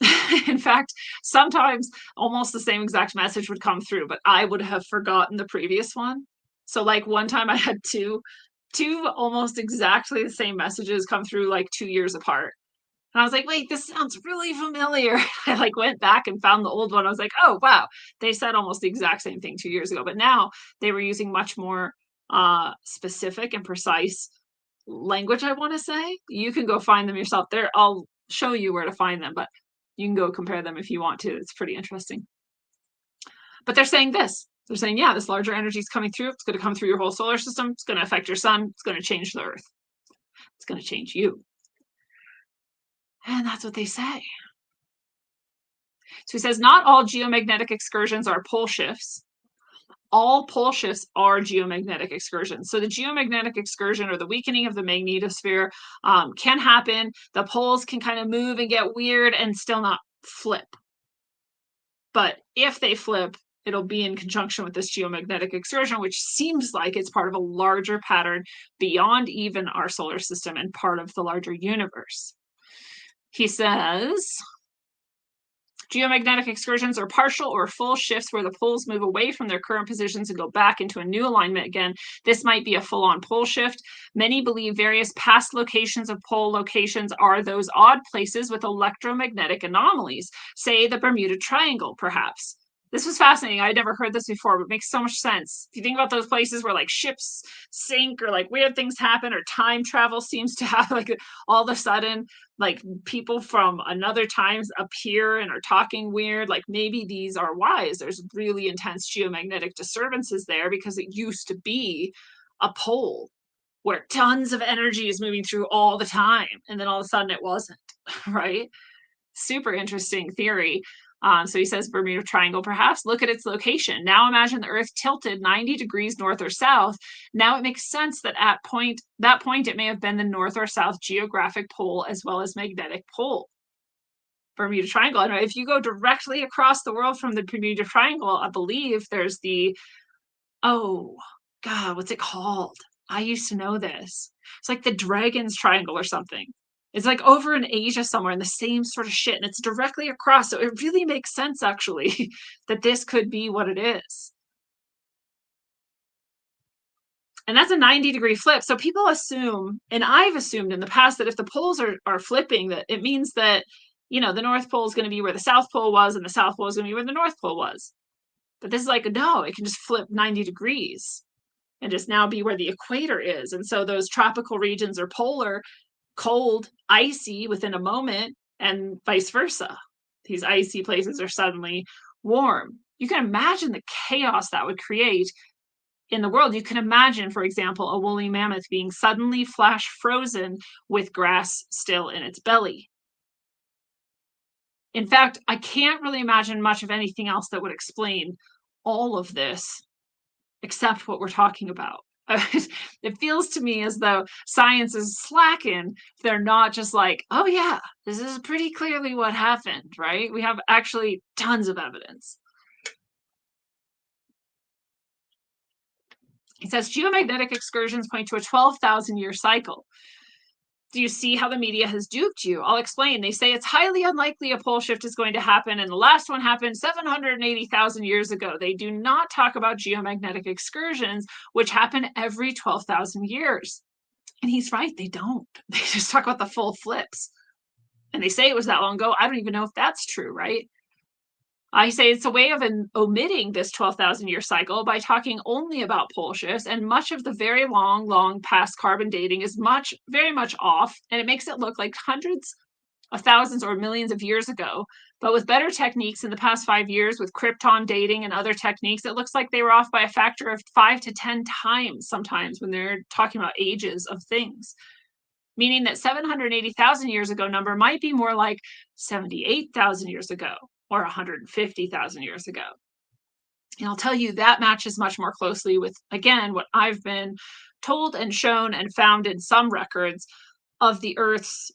In fact, sometimes almost the same exact message would come through, but I would have forgotten the previous one. So like one time I had two almost exactly the same messages come through like 2 years apart. And I was like, wait, this sounds really familiar. I like went back and found the old one. I was like, oh, wow, they said almost the exact same thing 2 years ago. But now they were using much more specific and precise language, I want to say. You can go find them yourself there. I'll show you where to find them, but you can go compare them if you want to. It's pretty interesting. But they're saying this. They're saying, yeah, this larger energy is coming through. It's going to come through your whole solar system. It's going to affect your sun. It's going to change the earth. It's going to change you. And that's what they say. So he says, not all geomagnetic excursions are pole shifts. All pole shifts are geomagnetic excursions. So the geomagnetic excursion or the weakening of the magnetosphere can happen. The poles can kind of move and get weird and still not flip. But if they flip, it'll be in conjunction with this geomagnetic excursion, which seems like it's part of a larger pattern beyond even our solar system and part of the larger universe. He says, geomagnetic excursions are partial or full shifts where the poles move away from their current positions and go back into a new alignment again. This might be a full-on pole shift. Many believe various past locations of pole locations are those odd places with electromagnetic anomalies, say the Bermuda Triangle, perhaps. This was fascinating. I'd never heard this before, but it makes so much sense. If you think about those places where like ships sink or like weird things happen or time travel seems to have like all of a sudden like people from another times appear and are talking weird, like maybe these are wise. There's really intense geomagnetic disturbances there because it used to be a pole where tons of energy is moving through all the time and then all of a sudden it wasn't, right? Super interesting theory. So he says Bermuda Triangle, perhaps look at its location. Now imagine the Earth tilted 90 degrees north or south. Now it makes sense that at that point it may have been the north or south geographic pole as well as magnetic pole. Bermuda Triangle. And if you go directly across the world from the Bermuda Triangle, I believe there's the, oh God, what's it called? I used to know this. It's like the Dragon's Triangle or something. It's like over in Asia somewhere in the same sort of shit, and it's directly across. So it really makes sense, actually, that this could be what it is. And that's a 90-degree flip. So people assume, and I've assumed in the past, that if the poles are flipping, that it means that, you know, the North Pole is going to be where the South Pole was, and the South Pole is going to be where the North Pole was. But this is like, no, it can just flip 90 degrees and just now be where the equator is. And so those tropical regions are polar, cold, icy within a moment, and vice versa. These icy places are suddenly warm. You can imagine the chaos that would create in the world. You can imagine, for example, a woolly mammoth being suddenly flash frozen with grass still in its belly. In fact, I can't really imagine much of anything else that would explain all of this except what we're talking about. It feels to me as though science is slacking. They're not just like, oh yeah, this is pretty clearly what happened, right? We have actually tons of evidence. He says geomagnetic excursions point to a 12,000 year cycle. Do you see how the media has duped you? I'll explain. They say it's highly unlikely a pole shift is going to happen, and the last one happened 780,000 years ago. They do not talk about geomagnetic excursions, which happen every 12,000 years. And he's right, they don't. They just talk about the full flips. And they say it was that long ago. I don't even know if that's true, right? I say it's a way of omitting this 12,000 year cycle by talking only about pole shifts, and much of the very long past carbon dating is very much off, and it makes it look like hundreds of thousands or millions of years ago. But with better techniques in the past 5 years, with krypton dating and other techniques, it looks like they were off by a factor of 5 to 10 times sometimes when they're talking about ages of things. Meaning that 780,000 years ago number might be more like 78,000 years ago, or 150,000 years ago. And I'll tell you that matches much more closely with, again, what I've been told and shown and found in some records of the Earth's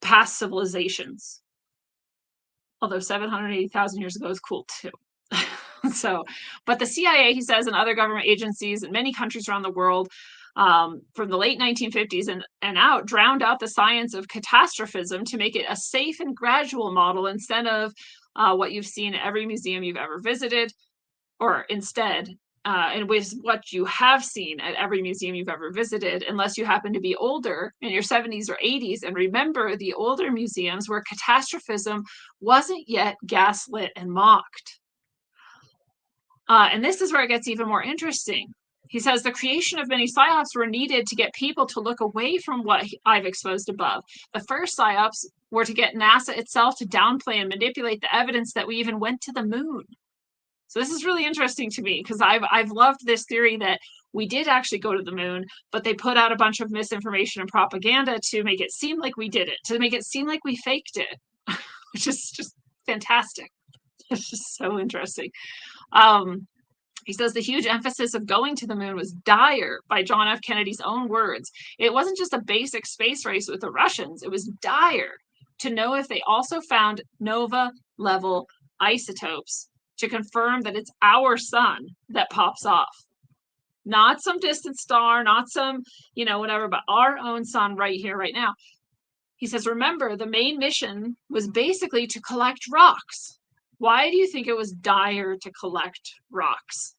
past civilizations. Although 780,000 years ago is cool too. So, but the CIA, he says, and other government agencies in many countries around the world from the late 1950s and out drowned out the science of catastrophism to make it a safe and gradual model instead of what you've seen at every museum you've ever visited, or instead, and with what you have seen at every museum you've ever visited, unless you happen to be older in your 70s or 80s and remember the older museums where catastrophism wasn't yet gaslit and mocked. And this is where it gets even more interesting. He says the creation of many psyops were needed to get people to look away from what I've exposed above. The first psyops were to get NASA itself to downplay and manipulate the evidence that we even went to the moon. So this is really interesting to me because I've loved this theory that we did actually go to the moon, but they put out a bunch of misinformation and propaganda to make it seem like we did it, to make it seem like we faked it, which is just fantastic. It's just so interesting. He says the huge emphasis of going to the moon was dire, by John F. Kennedy's own words. It wasn't just a basic space race with the Russians. It was dire to know if they also found nova-level isotopes to confirm that it's our sun that pops off. Not some distant star, not some, whatever, but our own sun right here, right now. He says, remember, the main mission was basically to collect rocks. Why do you think it was dire to collect rocks?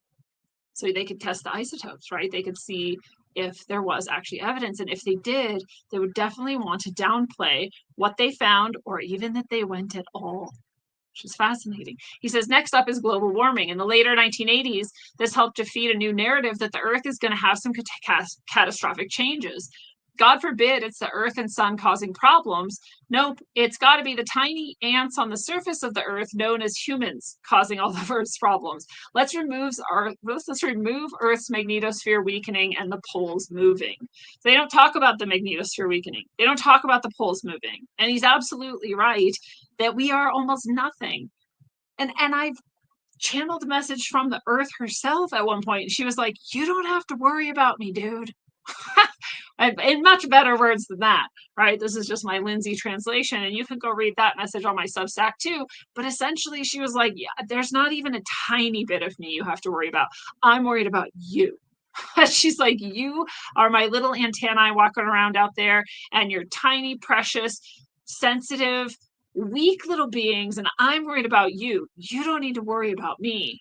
So they could test the isotopes, right? They could see if there was actually evidence. And if they did, they would definitely want to downplay what they found or even that they went at all. which is fascinating. He says, next up is global warming. In the later 1980s, this helped to feed a new narrative that the Earth is going to have some catastrophic changes. God forbid it's the Earth and Sun causing problems. Nope, it's got to be the tiny ants on the surface of the Earth known as humans causing all of Earth's problems. Let's remove Earth's magnetosphere weakening and the poles moving. They don't talk about the magnetosphere weakening. They don't talk about the poles moving. And he's absolutely right that we are almost nothing. And I've channeled a message from the Earth herself at one point. She was like, you don't have to worry about me, dude. In much better words than that, right? This is just my Lindsay translation, and you can go read that message on my Substack too. But essentially, she was like, yeah, there's not even a tiny bit of me you have to worry about. I'm worried about you. She's like, you are my little antennae walking around out there, and you're tiny, precious, sensitive, weak little beings, and I'm worried about you. You don't need to worry about me.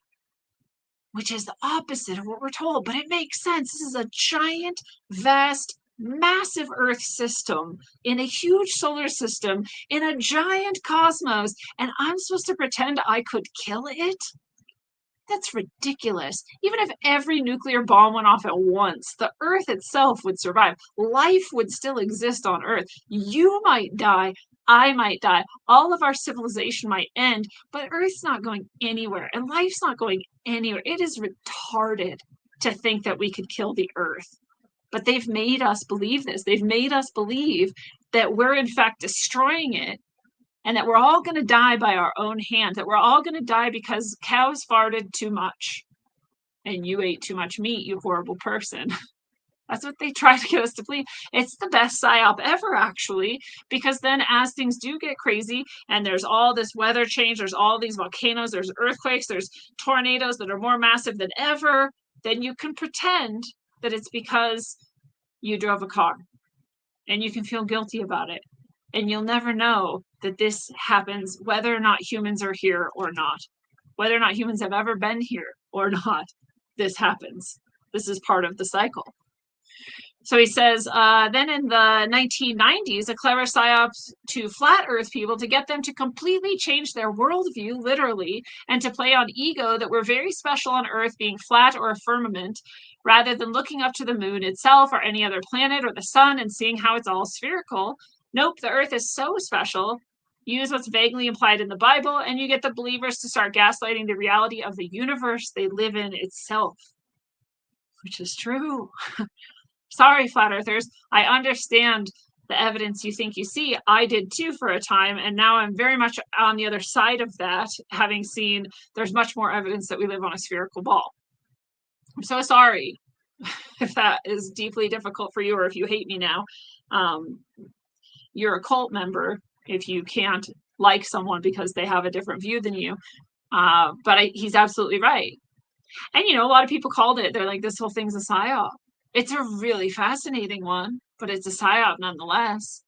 Which is the opposite of what we're told, but it makes sense. This is a giant, vast, massive Earth system in a huge solar system in a giant cosmos, and I'm supposed to pretend I could kill it? That's ridiculous. Even if every nuclear bomb went off at once, the Earth itself would survive. Life would still exist on Earth. You might die. I might die. All of our civilization might end, but Earth's not going anywhere, and life's not going anywhere. It is retarded to think that we could kill the Earth. But they've made us believe this. They've made us believe that we're in fact destroying it, and that we're all going to die by our own hand, that we're all going to die because cows farted too much and you ate too much meat, you horrible person. That's what they try to get us to believe. It's the best psyop ever, actually, because then as things do get crazy and there's all this weather change, there's all these volcanoes, there's earthquakes, there's tornadoes that are more massive than ever, then you can pretend that it's because you drove a car and you can feel guilty about it. And you'll never know that this happens whether or not humans are here or not, whether or not humans have ever been here or not. This happens. This is part of the cycle. So he says, then in the 1990s, a clever psyop to flat Earth people to get them to completely change their worldview, literally, and to play on ego that we're very special on Earth being flat or a firmament, rather than looking up to the moon itself or any other planet or the sun and seeing how it's all spherical. Nope, the Earth is so special. Use what's vaguely implied in the Bible, and you get the believers to start gaslighting the reality of the universe they live in itself, which is true. Sorry, flat earthers. I understand the evidence you think you see. I did too for a time, and now I'm very much on the other side of that, having seen there's much more evidence that we live on a spherical ball. I'm so sorry if that is deeply difficult for you, or if you hate me now. You're a cult member if you can't like someone because they have a different view than you. But he's absolutely right. And, you know, a lot of people called it. They're like, this whole thing's a psyop. It's a really fascinating one, but it's a psyop nonetheless.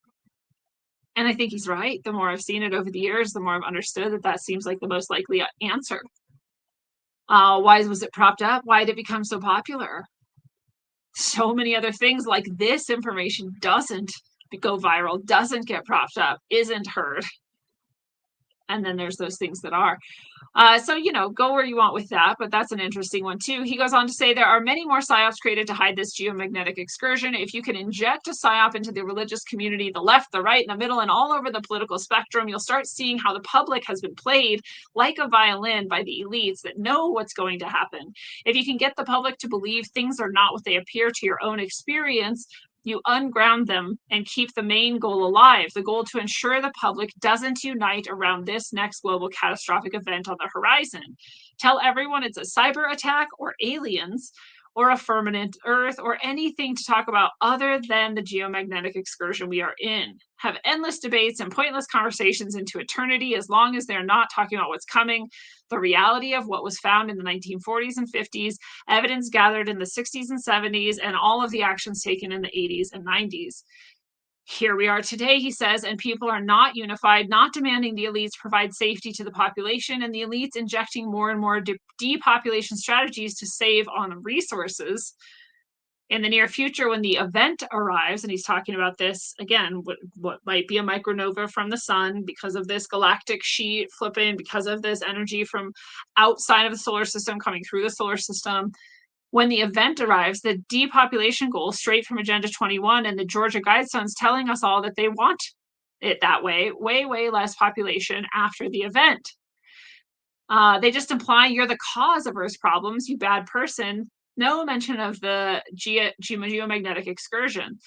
And I think he's right. The more I've seen it over the years, the more I've understood that that seems like the most likely answer. Why was it propped up? Why did it become so popular? So many other things like this information doesn't go viral, doesn't get propped up, isn't heard. And then there's those things that are. So, you know, go where you want with that, but that's an interesting one too. He goes on to say there are many more psyops created to hide this geomagnetic excursion. If you can inject a psyop into the religious community, the left, the right, and the middle, and all over the political spectrum, you'll start seeing how the public has been played like a violin by the elites that know what's going to happen. If you can get the public to believe things are not what they appear to your own experience, you unground them and keep the main goal alive, the goal to ensure the public doesn't unite around this next global catastrophic event on the horizon. Tell everyone it's a cyber attack or aliens or a firmament Earth or anything to talk about other than the geomagnetic excursion we are in. Have endless debates and pointless conversations into eternity as long as they're not talking about what's coming, the reality of what was found in the 1940s and 50s, evidence gathered in the 60s and 70s, and all of the actions taken in the 80s and 90s. Here we are today, he says, and people are not unified, not demanding the elites provide safety to the population, and the elites injecting more and more depopulation strategies to save on resources. In the near future, when the event arrives, and he's talking about this again, what might be a micronova from the sun because of this galactic sheet flipping, because of this energy from outside of the solar system coming through the solar system. When the event arrives, the depopulation goal, straight from Agenda 21 and the Georgia Guidestones, telling us all that they want it that way, way less population after the event. They just imply you're the cause of Earth's problems, you bad person. No mention of the geomagnetic excursion.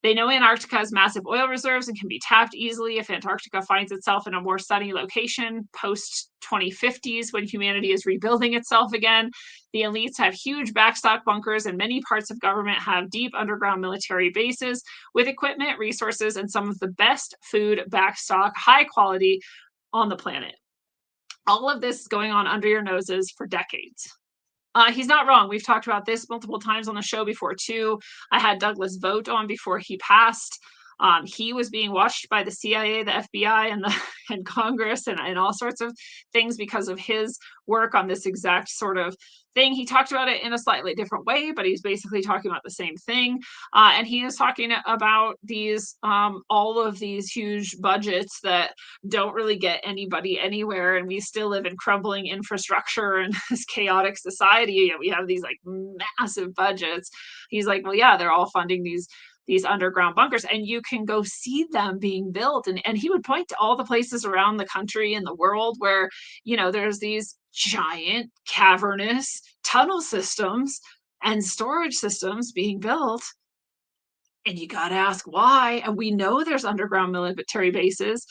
They know Antarctica has massive oil reserves and can be tapped easily if Antarctica finds itself in a more sunny location post 2050s when humanity is rebuilding itself again. The elites have huge backstock bunkers, and many parts of government have deep underground military bases with equipment, resources, and some of the best food backstock, high quality on the planet. All of this is going on under your noses for decades. He's not wrong. We've talked about this multiple times on the show before, too. I had Douglas Vogt on before he passed. He was being watched by the CIA, the FBI, and Congress, and all sorts of things because of his work on this exact sort of thing. He talked about it in a slightly different way, but he's basically talking about the same thing. And he is talking about these all of these huge budgets that don't really get anybody anywhere, and we still live in crumbling infrastructure and this chaotic society. We have these like massive budgets. He's like, well, yeah, they're all funding these underground bunkers, and you can go see them being built. And he would point to all the places around the country and the world where, there's these giant cavernous tunnel systems and storage systems being built. And you got to ask why. And we know there's underground military bases.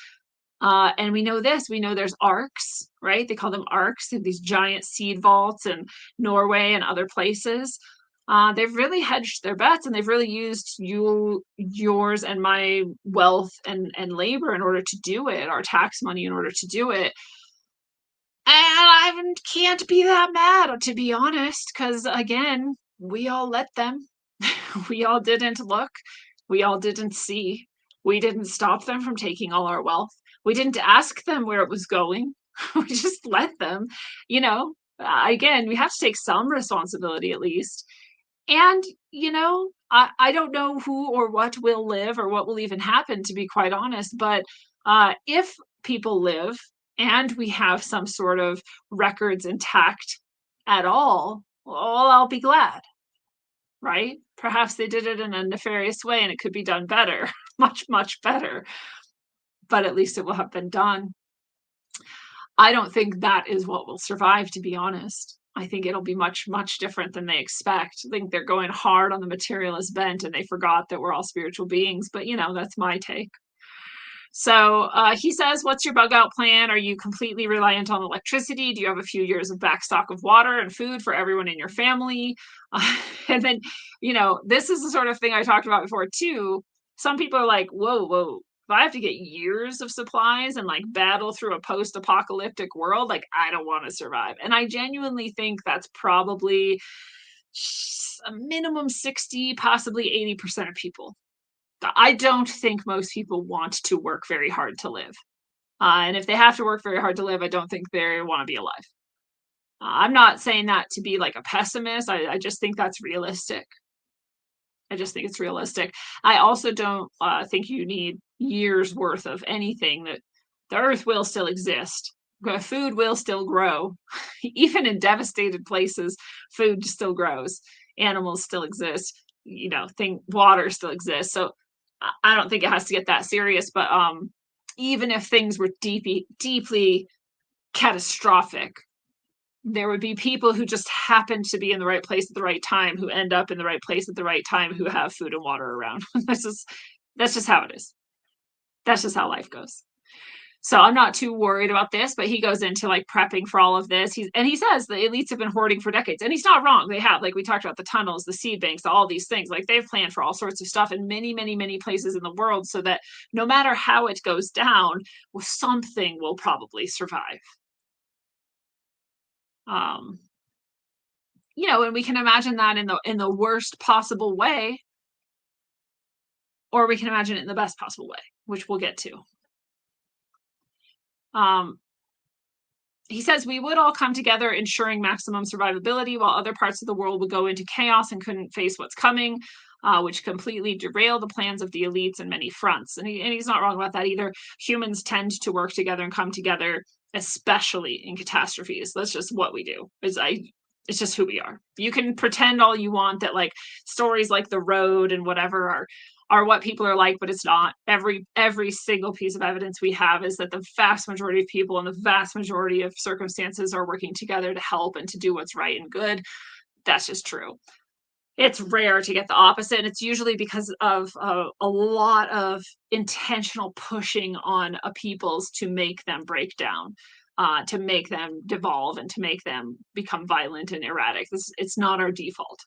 And we know there's arcs, right? They call them arcs, these giant seed vaults in Norway and other places. They've really hedged their bets, and they've really used yours and my wealth and labor in order to do it, our tax money in order to do it. And I can't be that mad, to be honest, because again, we all let them. We all didn't look. We all didn't see. We didn't stop them from taking all our wealth. We didn't ask them where it was going. We just let them. Again, we have to take some responsibility at least. And, I don't know who or what will live or what will even happen, to be quite honest. But if people live and we have some sort of records intact at all, well, I'll be glad, right? Perhaps they did it in a nefarious way and it could be done better, much, much better. But at least it will have been done. I don't think that is what will survive, to be honest. I think it'll be much, much different than they expect. I think they're going hard on the materialist bent and they forgot that we're all spiritual beings. But, that's my take. So he says, what's your bug out plan? Are you completely reliant on electricity? Do you have a few years of backstock of water and food for everyone in your family? And then, this is the sort of thing I talked about before, too. Some people are like, whoa. If I have to get years of supplies and like battle through a post-apocalyptic world, like I don't want to survive. And I genuinely think that's probably a minimum 60, possibly 80% of people. I don't think most people want to work very hard to live. And if they have to work very hard to live, I don't think they want to be alive. I'm not saying that to be like a pessimist. I just think that's realistic. I just think it's realistic. I also don't think you need years worth of anything. That the earth will still exist. Food will still grow. Even in devastated places, food still grows. Animals still exist. Water still exists. So I don't think it has to get that serious. But even if things were deeply catastrophic, there would be people who just happen to be in the right place at the right time, who end up in the right place at the right time, who have food and water around. That's just how it is. That's just how life goes. So I'm not too worried about this, but he goes into like prepping for all of this. He says the elites have been hoarding for decades, and he's not wrong. They have, like we talked about, the tunnels, the seed banks, all these things. Like they've planned for all sorts of stuff in many, many, many places in the world, so that no matter how it goes down, well, something will probably survive. And we can imagine that in the worst possible way, or we can imagine it in the best possible way, which we'll get to. he says we would all come together, ensuring maximum survivability, while other parts of the world would go into chaos and couldn't face what's coming, which completely derail the plans of the elites in many fronts. And he's not wrong about that either. Humans tend to work together and come together, especially in catastrophes. That's just what we do. It's just who we are. You can pretend all you want that like stories like The Road and whatever are what people are like, but it's not. Every single piece of evidence we have is that the vast majority of people in the vast majority of circumstances are working together to help and to do what's right and good. That's just true. It's rare to get the opposite, and it's usually because of a lot of intentional pushing on a people's to make them break down, to make them devolve, and to make them become violent and erratic. It's not our default.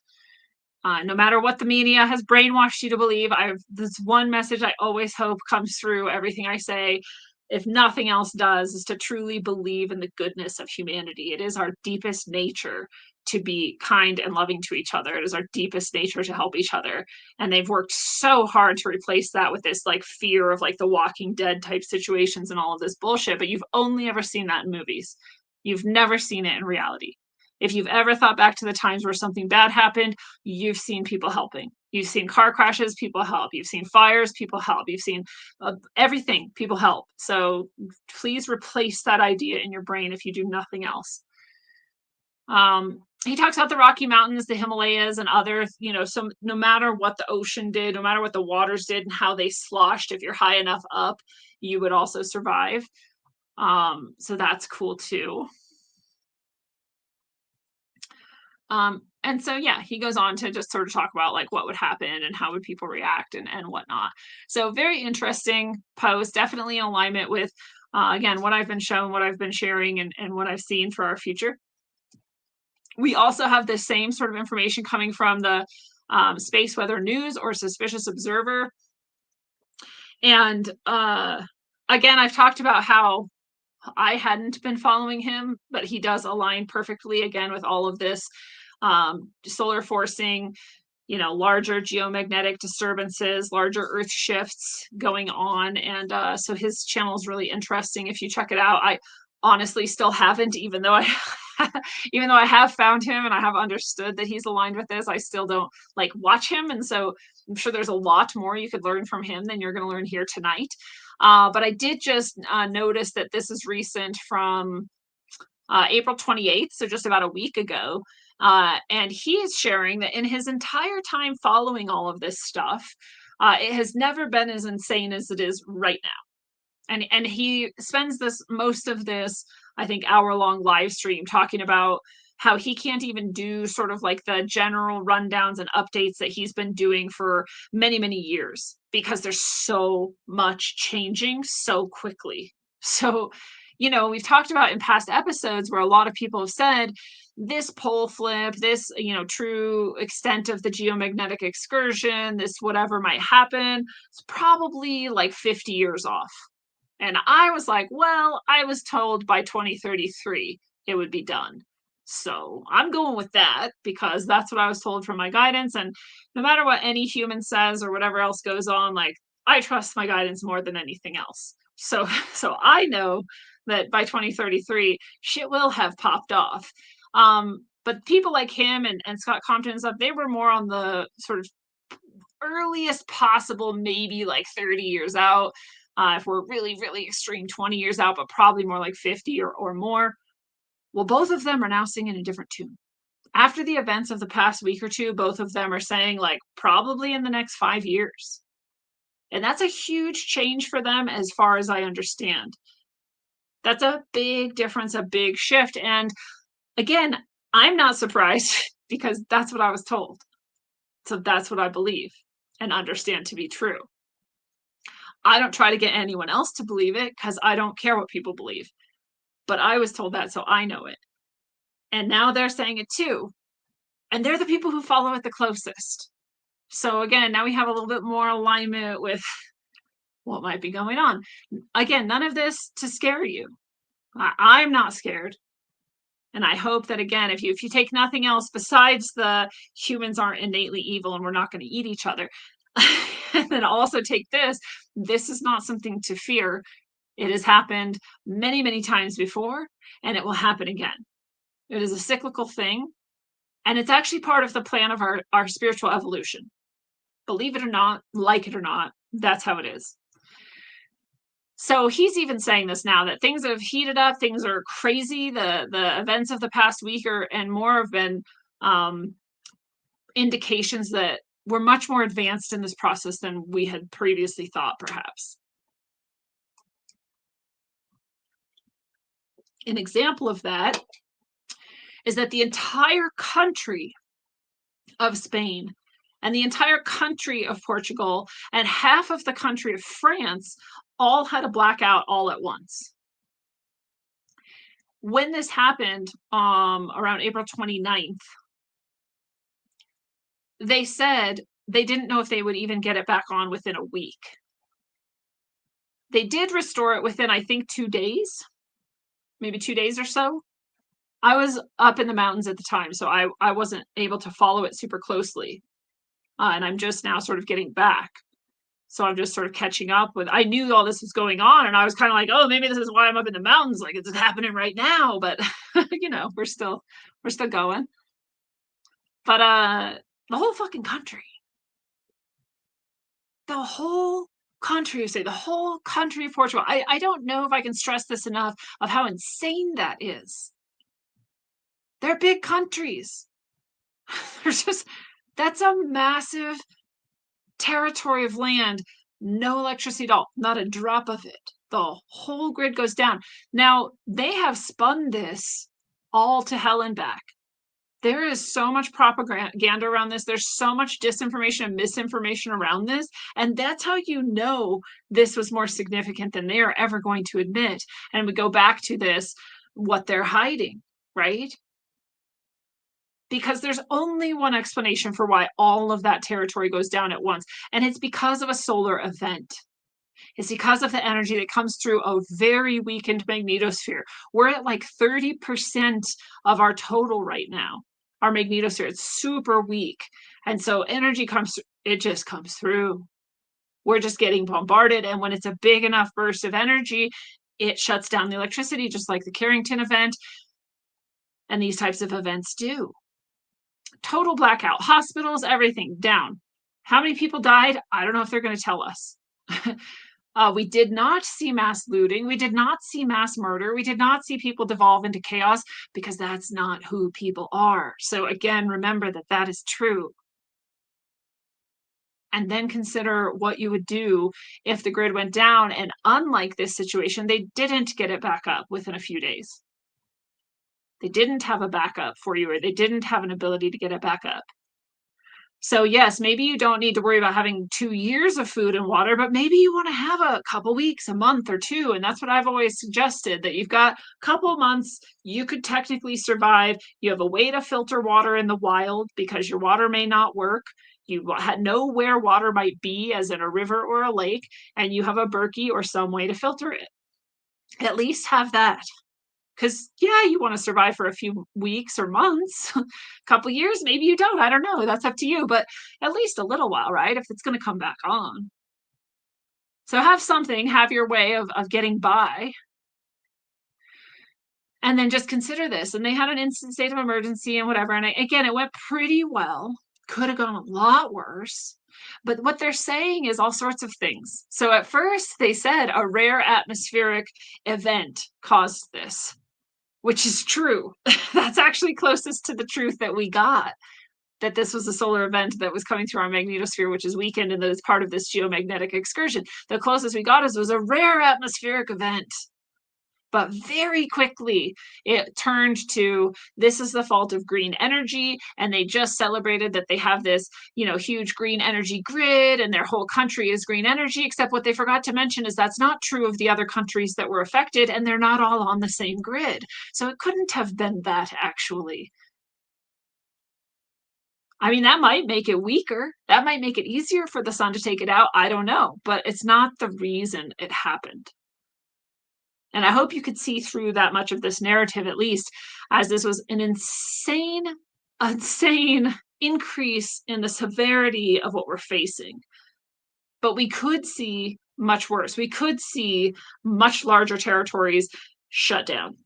No matter what the media has brainwashed you to believe, this one message I always hope comes through everything I say, if nothing else does, is to truly believe in the goodness of humanity. It is our deepest nature to be kind and loving to each other. It is our deepest nature to help each other. And they've worked so hard to replace that with this like fear of like the Walking Dead type situations and all of this bullshit. But you've only ever seen that in movies. You've never seen it in reality. If you've ever thought back to the times where something bad happened, you've seen people helping. You've seen car crashes, people help. You've seen fires, people help. You've seen everything, people help. So please replace that idea in your brain if you do nothing else. He talks about the Rocky Mountains, the Himalayas, and others, so no matter what the ocean did, no matter what the waters did and how they sloshed, if you're high enough up, you would also survive. So that's cool too. And so, yeah, he goes on to just sort of talk about like what would happen and how would people react and whatnot. So very interesting post, definitely in alignment with, again, what I've been shown, what I've been sharing, and what I've seen for our future. We also have the same sort of information coming from the Space Weather News or Suspicious Observer. And again, I've talked about how I hadn't been following him, but he does align perfectly again with all of this solar forcing, larger geomagnetic disturbances, larger earth shifts going on. And so his channel is really interesting. If you check it out, I honestly still haven't, even though I have found him and I have understood that he's aligned with this, I still don't like watch him. And so I'm sure there's a lot more you could learn from him than you're going to learn here tonight. But I did just notice that this is recent from April 28th, so just about a week ago. And he is sharing that in his entire time following all of this stuff, it has never been as insane as it is right now. And he spends most of this, I think, hour-long live stream talking about how he can't even do sort of like the general rundowns and updates that he's been doing for many, many years because there's so much changing so quickly. So, we've talked about in past episodes where a lot of people have said this pole flip, this, true extent of the geomagnetic excursion, this whatever might happen, it's probably like 50 years off. And I was like, well, I was told by 2033 it would be done. So I'm going with that because that's what I was told from my guidance. And no matter what any human says or whatever else goes on, like I trust my guidance more than anything else. So I know that by 2033, shit will have popped off. But people like him and Scott Compton and stuff, they were more on the sort of earliest possible, maybe like 30 years out. If we're really, really extreme, 20 years out, but probably more like 50 or more. Well, both of them are now singing a different tune. After the events of the past week or two, both of them are saying like probably in the next 5 years. And that's a huge change for them as far as I understand. That's a big difference, a big shift. And again, I'm not surprised because that's what I was told. So that's what I believe and understand to be true. I don't try to get anyone else to believe it because I don't care what people believe. But I was told that, so I know it. And now they're saying it too. And they're the people who follow it the closest. So again, now we have a little bit more alignment with what might be going on. Again, none of this to scare you. I'm not scared. And I hope that, again, if you take nothing else besides the humans aren't innately evil and we're not going to eat each other, and then also take this is not something to fear. It has happened many, many times before, and it will happen again. It is a cyclical thing, and it's actually part of the plan of our spiritual evolution. Believe it or not, like it or not, that's how it is. So he's even saying this now, that things have heated up, things are crazy. The events of the past week and more have been indications that we're much more advanced in this process than we had previously thought, perhaps. An example of that is that the entire country of Spain and the entire country of Portugal and half of the country of France all had a blackout all at once. When this happened, around April 29th, they said they didn't know if they would even get it back on within a week. They did restore it within, I think, 2 days, maybe 2 days or so. I was up in the mountains at the time, so I wasn't able to follow it super closely. And I'm just now sort of getting back. So I'm just sort of catching up with, I knew all this was going on, and I was kind of like, oh, maybe this is why I'm up in the mountains, like it's happening right now, but we're still going. But the whole fucking country, the whole country of, say, the whole country of Portugal. I don't know if I can stress this enough of how insane that is. They're big countries. That's a massive territory of land, no electricity at all, not a drop of it. The whole grid goes down. Now, they have spun this all to hell and back. There is so much propaganda around this. There's so much disinformation and misinformation around this. And that's how you know this was more significant than they are ever going to admit. And we go back to this, what they're hiding, right? Because there's only one explanation for why all of that territory goes down at once. And it's because of a solar event. It's because of the energy that comes through a very weakened magnetosphere. We're at like 30% of our total right now. Our magnetosphere, it's super weak. And so energy comes through, it just comes through. We're just getting bombarded. And when it's a big enough burst of energy, it shuts down the electricity, just like the Carrington event. And these types of events do. Total blackout, hospitals, everything down. How many people died? I don't know if they're going to tell us. We did not see mass looting. We did not see mass murder. We did not see people devolve into chaos, because that's not who people are. So again, remember that that is true. And then consider what you would do if the grid went down, and unlike this situation, they didn't get it back up within a few days. They didn't have a backup for you, or they didn't have an ability to get it back up. So yes, maybe you don't need to worry about having 2 years of food and water, but maybe you want to have a couple weeks, a month or two. And that's what I've always suggested, that you've got a couple months, you could technically survive. You have a way to filter water in the wild, because your water may not work. You know where water might be, as in a river or a lake, and you have a Berkey or some way to filter it. At least have that. Because, yeah, you want to survive for a few weeks or months, a couple years, maybe you don't. I don't know. That's up to you. But at least a little while, right? If it's going to come back on. So have something, have your way of getting by. And then just consider this. And they had an instant state of emergency and whatever. And again, it went pretty well. Could have gone a lot worse. But what they're saying is all sorts of things. So at first, they said a rare atmospheric event caused this, which is true. That's actually closest to the truth that we got, that this was a solar event that was coming through our magnetosphere, which is weakened, and that is part of this geomagnetic excursion. The closest we got was a rare atmospheric event. But very quickly, it turned to, this is the fault of green energy. And they just celebrated that they have this, huge green energy grid, and their whole country is green energy. Except what they forgot to mention is that's not true of the other countries that were affected, and they're not all on the same grid. So it couldn't have been that, actually. I mean, that might make it weaker. That might make it easier for the sun to take it out. I don't know. But it's not the reason it happened. And I hope you could see through that much of this narrative, at least, as this was an insane increase in the severity of what we're facing. But we could see much worse. We could see much larger territories shut down.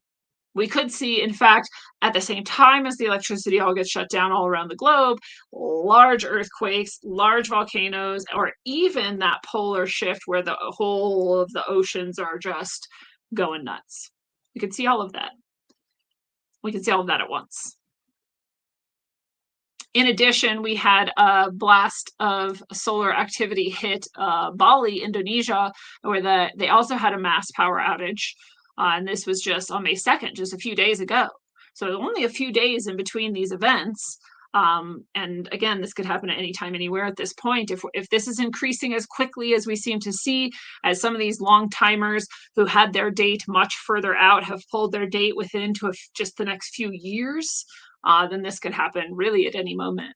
We could see, in fact, at the same time as the electricity all gets shut down all around the globe, large earthquakes, large volcanoes, or even that polar shift where the whole of the oceans are just going nuts. We could see all of that. We could see all of that at once. In addition, we had a blast of solar activity hit Bali, Indonesia, where they also had a mass power outage. And this was just on May 2nd, just a few days ago. So only a few days in between these events. And again, this could happen at any time, anywhere at this point. If this is increasing as quickly as we seem to see, as some of these long timers who had their date much further out have pulled their date within just the next few years, then this could happen really at any moment.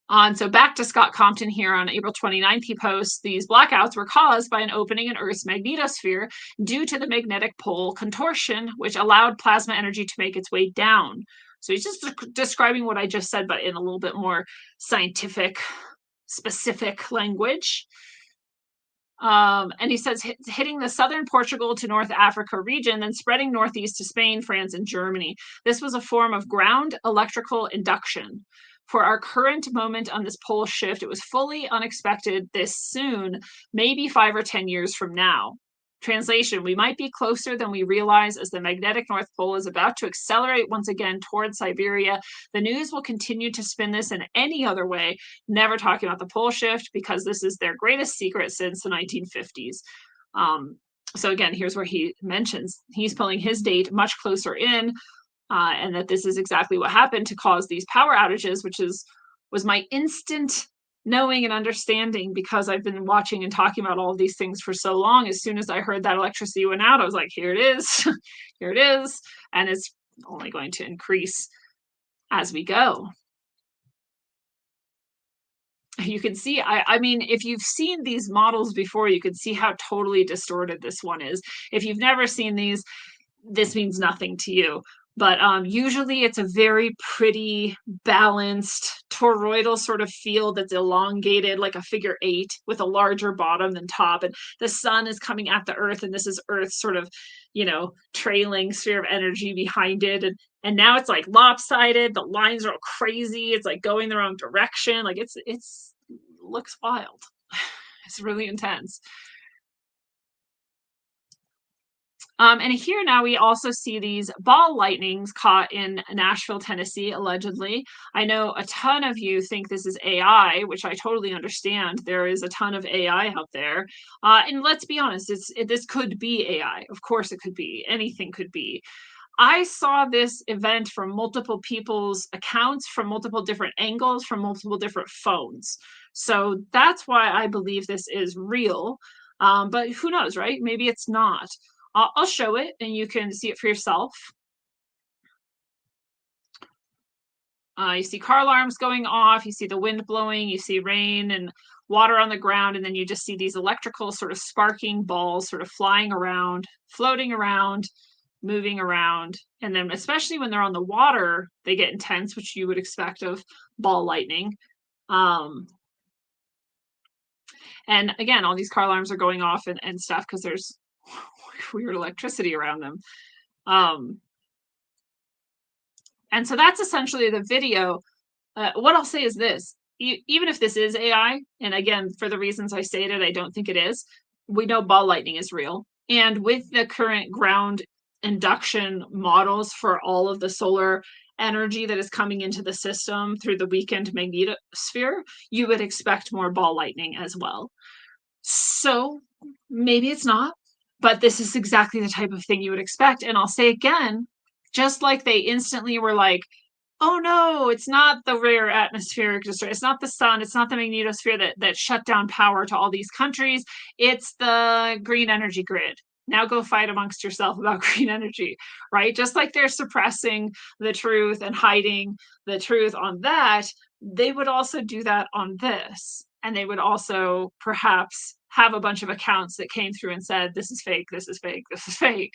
And so back to Scott Compton here on April 29th, he posts, these blackouts were caused by an opening in Earth's magnetosphere due to the magnetic pole contortion, which allowed plasma energy to make its way down. So he's just describing what I just said, but in a little bit more scientific, specific language. And he says hitting the southern Portugal to North Africa region, then spreading northeast to Spain, France, and Germany. This was a form of ground electrical induction. For our current moment on this pole shift, it was fully unexpected this soon, maybe 5 or 10 years from now. Translation, we might be closer than we realize as the magnetic North Pole is about to accelerate once again towards Siberia. The news will continue to spin this in any other way, never talking about the pole shift, because this is their greatest secret since the 1950s. So again, here's where he mentions he's pulling his date much closer in, and that this is exactly what happened to cause these power outages, which was my instant knowing and understanding, because I've been watching and talking about all of these things for so long. As soon as I heard that electricity went out, I was like, here it is, here it is. And it's only going to increase as we go. You can see, I mean, if you've seen these models before, you can see how totally distorted this one is. If you've never seen these, this means nothing to you. But usually it's a very pretty, balanced, toroidal sort of field that's elongated like a figure 8 with a larger bottom than top. And the sun is coming at the Earth, and this is Earth's sort of, trailing sphere of energy behind it. And now it's like lopsided. The lines are all crazy. It's like going the wrong direction. Like it looks wild. It's really intense. And here now we also see these ball lightnings caught in Nashville, Tennessee, allegedly. I know a ton of you think this is AI, which I totally understand. There is a ton of AI out there. And let's be honest, this could be AI. Of course it could be. Anything could be. I saw this event from multiple people's accounts, from multiple different angles, from multiple different phones. So that's why I believe this is real. But who knows, right? Maybe it's not. I'll show it and you can see it for yourself. You see car alarms going off, you see the wind blowing, you see rain and water on the ground, and then you just see these electrical sort of sparking balls sort of flying around, floating around, moving around. And then especially when they're on the water, they get intense, which you would expect of ball lightning. And again, all these car alarms are going off and stuff because there's weird electricity around them. And so that's essentially the video. What I'll say is this, even if this is AI, and again, for the reasons I stated, I don't think it is, we know ball lightning is real. And with the current ground induction models for all of the solar energy that is coming into the system through the weakened magnetosphere, you would expect more ball lightning as well. So maybe it's not, but this is exactly the type of thing you would expect. And I'll say again, just like they instantly were like, oh no, it's not the rare atmospheric disturbance, it's not the sun, it's not the magnetosphere that shut down power to all these countries, it's the green energy grid. Now go fight amongst yourself about green energy, right? Just like they're suppressing the truth and hiding the truth on that, they would also do that on this. And they would also perhaps have a bunch of accounts that came through and said, this is fake, this is fake, this is fake.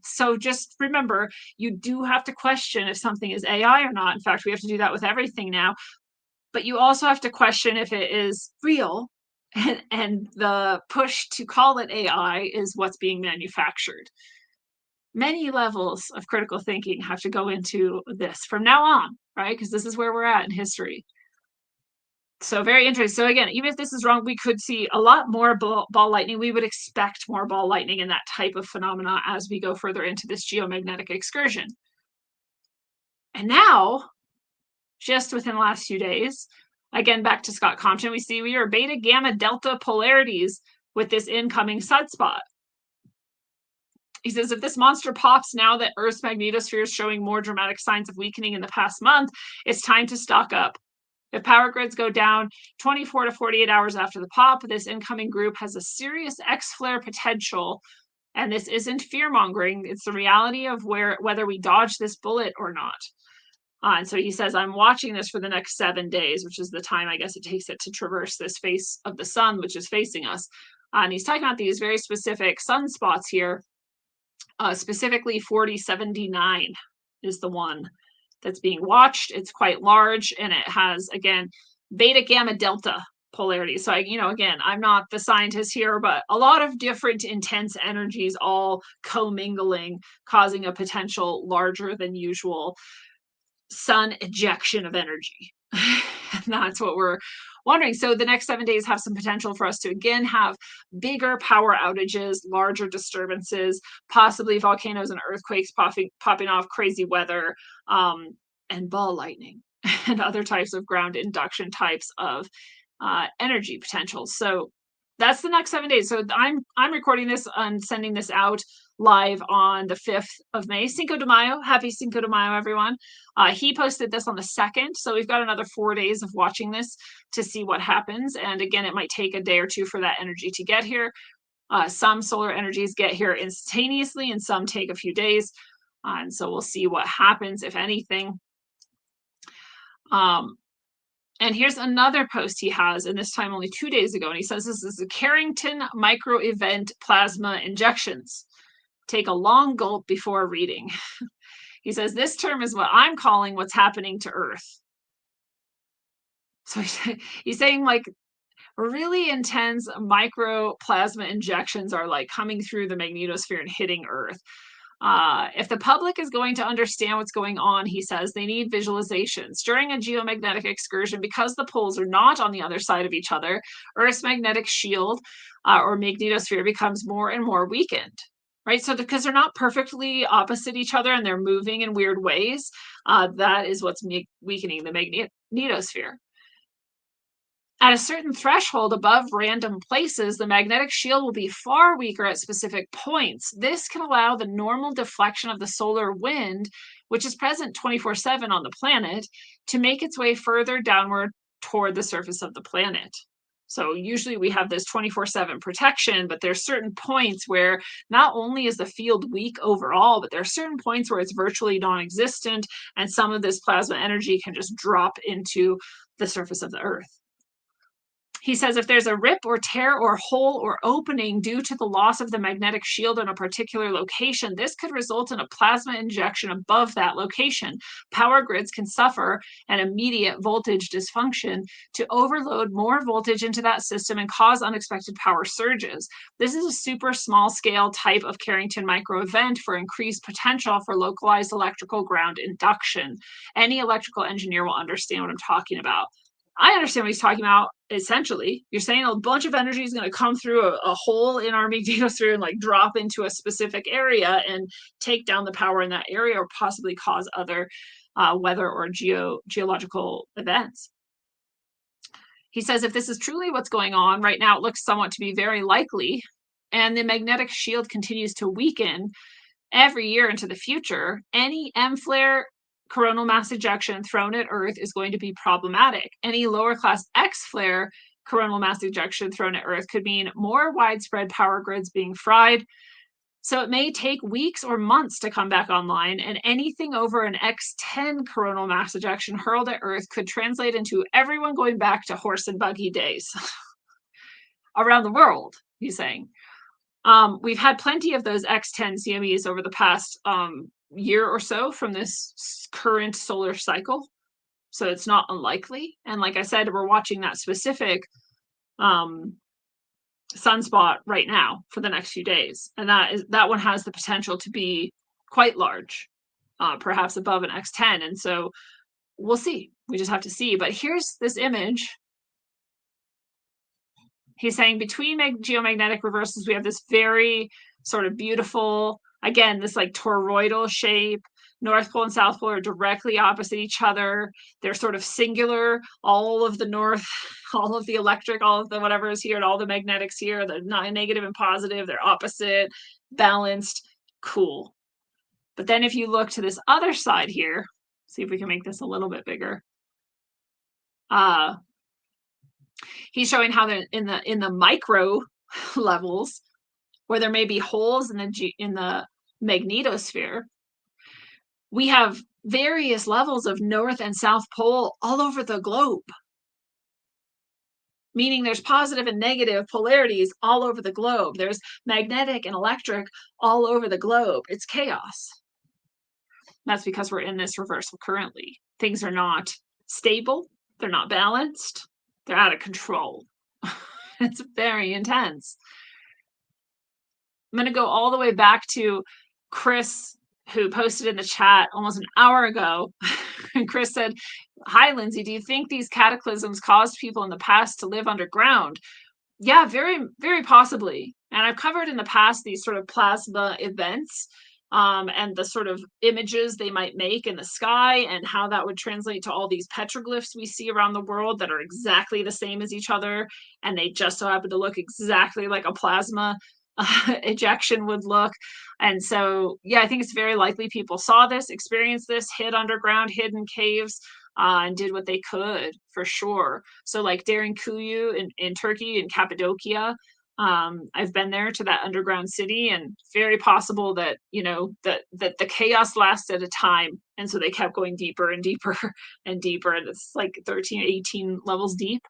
So just remember, you do have to question if something is AI or not. In fact, we have to do that with everything now. But you also have to question if it is real, and the push to call it AI is what's being manufactured. Many levels of critical thinking have to go into this from now on, right? Because this is where we're at in history. So very interesting. So again, even if this is wrong, we could see a lot more ball lightning. We would expect more ball lightning and that type of phenomena as we go further into this geomagnetic excursion. And now, just within the last few days, again, back to Scott Compton, we see we are beta, gamma, delta polarities with this incoming sunspot. He says, if this monster pops now that Earth's magnetosphere is showing more dramatic signs of weakening in the past month, it's time to stock up. If power grids go down 24 to 48 hours after the pop, this incoming group has a serious X-flare potential. And this isn't fear-mongering. It's the reality of whether we dodge this bullet or not. And so he says, I'm watching this for the next 7 days, which is the time, I guess, it takes it to traverse this face of the sun, which is facing us. And he's talking about these very specific sunspots here. Specifically 4079 is the one that's being watched. It's quite large, and it has, again, beta, gamma, delta polarity. So, again, I'm not the scientist here, but a lot of different intense energies all commingling, causing a potential larger than usual sun ejection of energy. And that's what we're wondering. So the next 7 days have some potential for us to again have bigger power outages, larger disturbances, possibly volcanoes and earthquakes popping off, crazy weather, and ball lightning and other types of ground induction types of energy potentials. So that's the next 7 days. So I'm recording this and sending this out live on the 5th of May. Cinco de Mayo. Happy Cinco de Mayo, everyone. He posted this on the 2nd. So we've got another 4 days of watching this to see what happens. And again, it might take a day or two for that energy to get here. Some solar energies get here instantaneously and some take a few days. And so we'll see what happens, if anything. And here's another post he has, and this time only 2 days ago. And he says this is the Carrington micro event plasma injections. Take a long gulp before reading. He says, this term is what I'm calling what's happening to Earth. So he's saying like really intense microplasma injections are like coming through the magnetosphere and hitting Earth. If the public is going to understand what's going on, he says, they need visualizations. During a geomagnetic excursion, because the poles are not on the other side of each other, Earth's magnetic shield or magnetosphere becomes more and more weakened. Right, so because they're not perfectly opposite each other and they're moving in weird ways, that is what's weakening the magnetosphere. At a certain threshold above random places, the magnetic shield will be far weaker at specific points. This can allow the normal deflection of the solar wind, which is present 24/7 on the planet, to make its way further downward toward the surface of the planet. So usually we have this 24/7 protection, but there's certain points where not only is the field weak overall, but there are certain points where it's virtually non-existent, and some of this plasma energy can just drop into the surface of the Earth. He says if there's a rip or tear or hole or opening due to the loss of the magnetic shield in a particular location, this could result in a plasma injection above that location. Power grids can suffer an immediate voltage dysfunction to overload more voltage into that system and cause unexpected power surges. This is a super small scale type of Carrington micro event for increased potential for localized electrical ground induction. Any electrical engineer will understand what I'm talking about. I understand what he's talking about. Essentially, you're saying a bunch of energy is going to come through a hole in our magnetosphere and like drop into a specific area and take down the power in that area, or possibly cause other weather or geological events. He says if this is truly what's going on right now, it looks somewhat to be very likely, and the magnetic shield continues to weaken every year into the future, any M flare coronal mass ejection thrown at Earth is going to be problematic. Any lower class X flare coronal mass ejection thrown at Earth could mean more widespread power grids being fried. So it may take weeks or months to come back online, and anything over an X10 coronal mass ejection hurled at Earth could translate into everyone going back to horse and buggy days around the world, he's saying. We've had plenty of those X10 CMEs over the past year or so from this current solar cycle. So it's not unlikely. And like I said, we're watching that specific sunspot right now for the next few days, and that one has the potential to be quite large, perhaps above an X10. And so we'll see. We just have to see. But here's this image. He's saying between geomagnetic reversals, we have this very sort of beautiful, again, this like toroidal shape. North Pole and South Pole are directly opposite each other. They're sort of singular. All of the north, all of the electric, all of the whatever is here, and all the magnetics here, the negative and positive, they're opposite, balanced, cool. But then if you look to this other side here, see if we can make this a little bit bigger. He's showing how they're in the micro levels, where there may be holes in the magnetosphere, we have various levels of North and South Pole all over the globe. Meaning there's positive and negative polarities all over the globe. There's magnetic and electric all over the globe. It's chaos. That's because we're in this reversal currently. Things are not stable. They're not balanced. They're out of control. It's very intense. I'm going to go all the way back to Chris, who posted in the chat almost an hour ago. And Chris said, "Hi, Lindsay, do you think these cataclysms caused people in the past to live underground?" Yeah, very, very possibly. And I've covered in the past these sort of plasma events, and the sort of images they might make in the sky, and how that would translate to all these petroglyphs we see around the world that are exactly the same as each other, and they just so happen to look exactly like a plasma ejection would look. And so, yeah, I think it's very likely people saw this, experienced this, hid underground, hid in caves, and did what they could, for sure. So like Derinkuyu in Turkey, in Cappadocia, I've been there to that underground city, and very possible that, you know, that the chaos lasted a time, and so they kept going deeper and deeper and deeper, and it's like 13, 18 levels deep.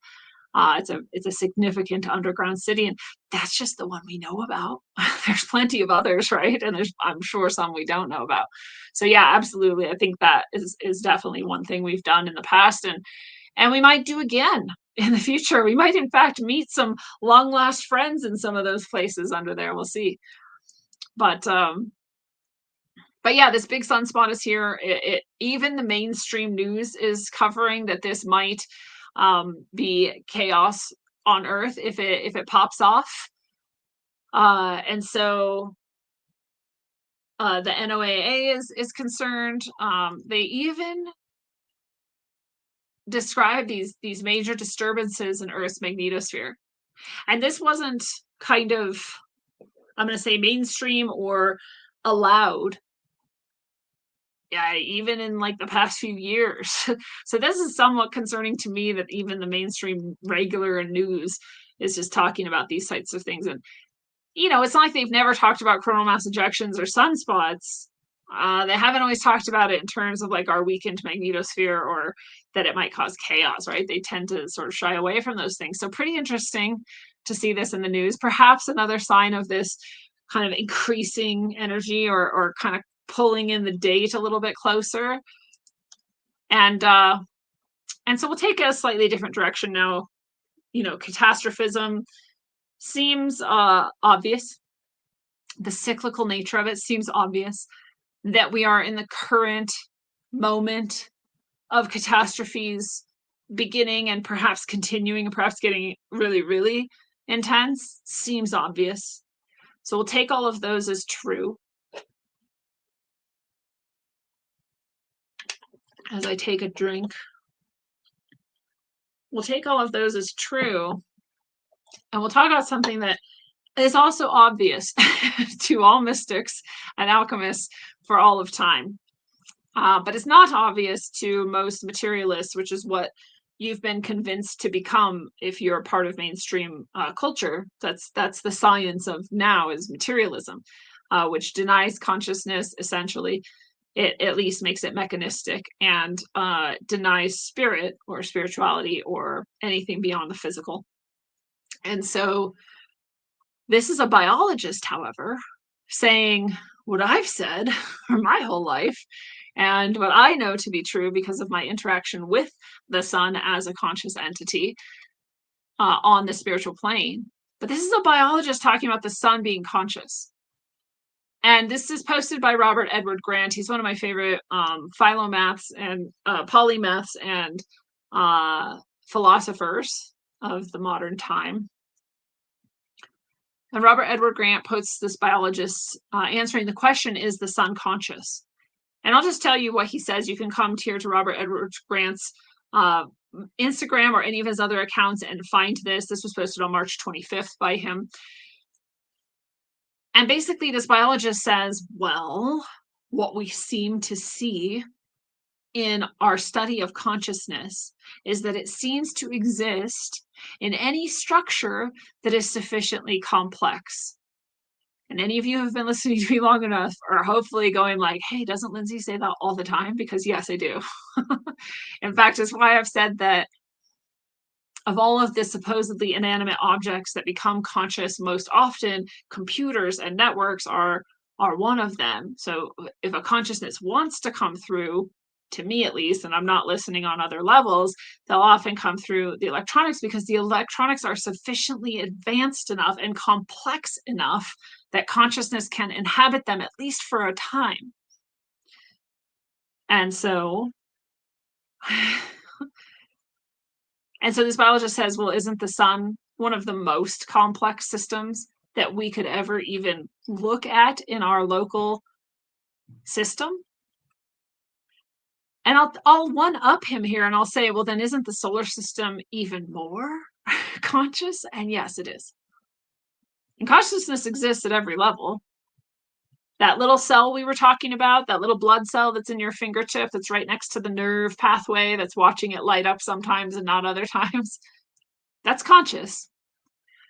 It's a significant underground city, and that's just the one we know about. There's plenty of others, right? And there's, I'm sure, some we don't know about. So yeah, absolutely. I think that is definitely one thing we've done in the past, and we might do again in the future. We might, in fact, meet some long lost friends in some of those places under there. We'll see. But yeah, this big sunspot is here. Even the mainstream news is covering that this might be chaos on Earth if it pops off. And so the NOAA is concerned. They even describe these major disturbances in Earth's magnetosphere. And this wasn't kind of, I'm going to say, mainstream or allowed, yeah, even in like the past few years. So this is somewhat concerning to me, that even the mainstream regular news is just talking about these types of things. And, you know, it's not like they've never talked about coronal mass ejections or sunspots. They haven't always talked about it in terms of like our weakened magnetosphere, or that it might cause chaos, right? They tend to sort of shy away from those things. So pretty interesting to see this in the news. Perhaps another sign of this kind of increasing energy, or kind of pulling in the date a little bit closer. And so we'll take a slightly different direction now. You know, catastrophism seems obvious. The cyclical nature of it seems obvious, that we are in the current moment of catastrophes beginning and perhaps continuing, and perhaps getting really, really intense, seems obvious. So we'll take all of those as true. As I take a drink, we'll take all of those as true, and we'll talk about something that is also obvious to all mystics and alchemists for all of time. But it's not obvious to most materialists, which is what you've been convinced to become if you're a part of mainstream culture. That's the science of now, is materialism, which denies consciousness, essentially. It at least makes it mechanistic, and denies spirit or spirituality or anything beyond the physical. And so this is a biologist, however, saying what I've said for my whole life, and what I know to be true because of my interaction with the sun as a conscious entity. on the spiritual plane. But this is a biologist talking about the sun being conscious. And this is posted by Robert Edward Grant. He's one of my favorite philomaths and polymaths and philosophers of the modern time. And Robert Edward Grant puts this biologist answering the question, is the sun conscious? And I'll just tell you what he says. You can come here to Robert Edward Grant's Instagram or any of his other accounts and find this. This was posted on March 25th by him. And basically, this biologist says, well, what we seem to see in our study of consciousness is that it seems to exist in any structure that is sufficiently complex. And any of you who have been listening to me long enough are hopefully going like, hey, doesn't Lindsay say that all the time? Because yes, I do. In fact, it's why I've said that of all of the supposedly inanimate objects that become conscious most often, computers and networks are one of them. So if a consciousness wants to come through, to me at least, and I'm not listening on other levels, they'll often come through the electronics because the electronics are sufficiently advanced enough and complex enough that consciousness can inhabit them at least for a time. And so this biologist says, well, isn't the sun one of the most complex systems that we could ever even look at in our local system? And I'll one-up him here and I'll say, well, then isn't the solar system even more conscious? And yes, it is. And consciousness exists at every level. That little cell we were talking about, that little blood cell that's in your fingertip, that's right next to the nerve pathway, that's watching it light up sometimes and not other times, that's conscious.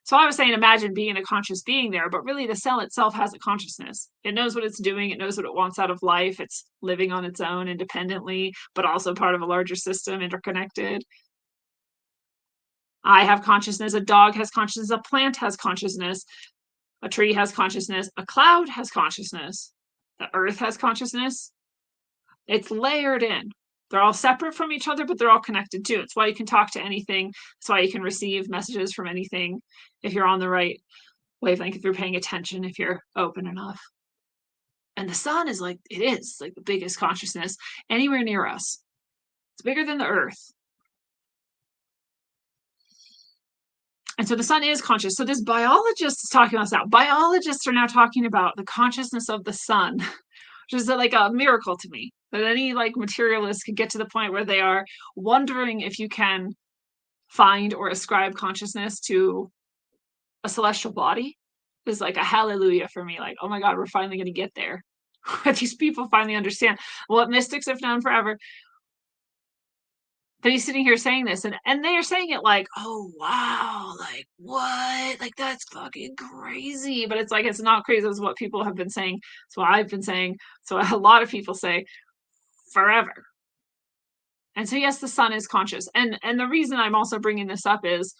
So I was saying, imagine being a conscious being there, but really the cell itself has a consciousness. It knows what it's doing. It knows what it wants out of life. It's living on its own independently, but also part of a larger system, interconnected. I have consciousness. A dog has consciousness. A plant has consciousness. A tree has consciousness. A cloud has consciousness. The earth has consciousness. It's layered in. They're all separate from each other, but they're all connected too. It's why you can talk to anything. It's why you can receive messages from anything if you're on the right wavelength, if you're paying attention, if you're open enough. And the sun is like the biggest consciousness anywhere near us. It's bigger than the earth. And so the sun is conscious. So this biologist is talking about this now. Biologists are now talking about the consciousness of the sun, which is like a miracle to me. That any like materialist could get to the point where they are wondering if you can find or ascribe consciousness to a celestial body is like a hallelujah for me. Like, oh my God, we're finally going to get there. These people finally understand what mystics have known forever. But he's sitting here saying this, and they are saying it like, oh wow, like what? Like that's fucking crazy. But it's like it's not crazy. It's what people have been saying. It's what I've been saying. So a lot of people say forever. And so yes, the sun is conscious. And the reason I'm also bringing this up is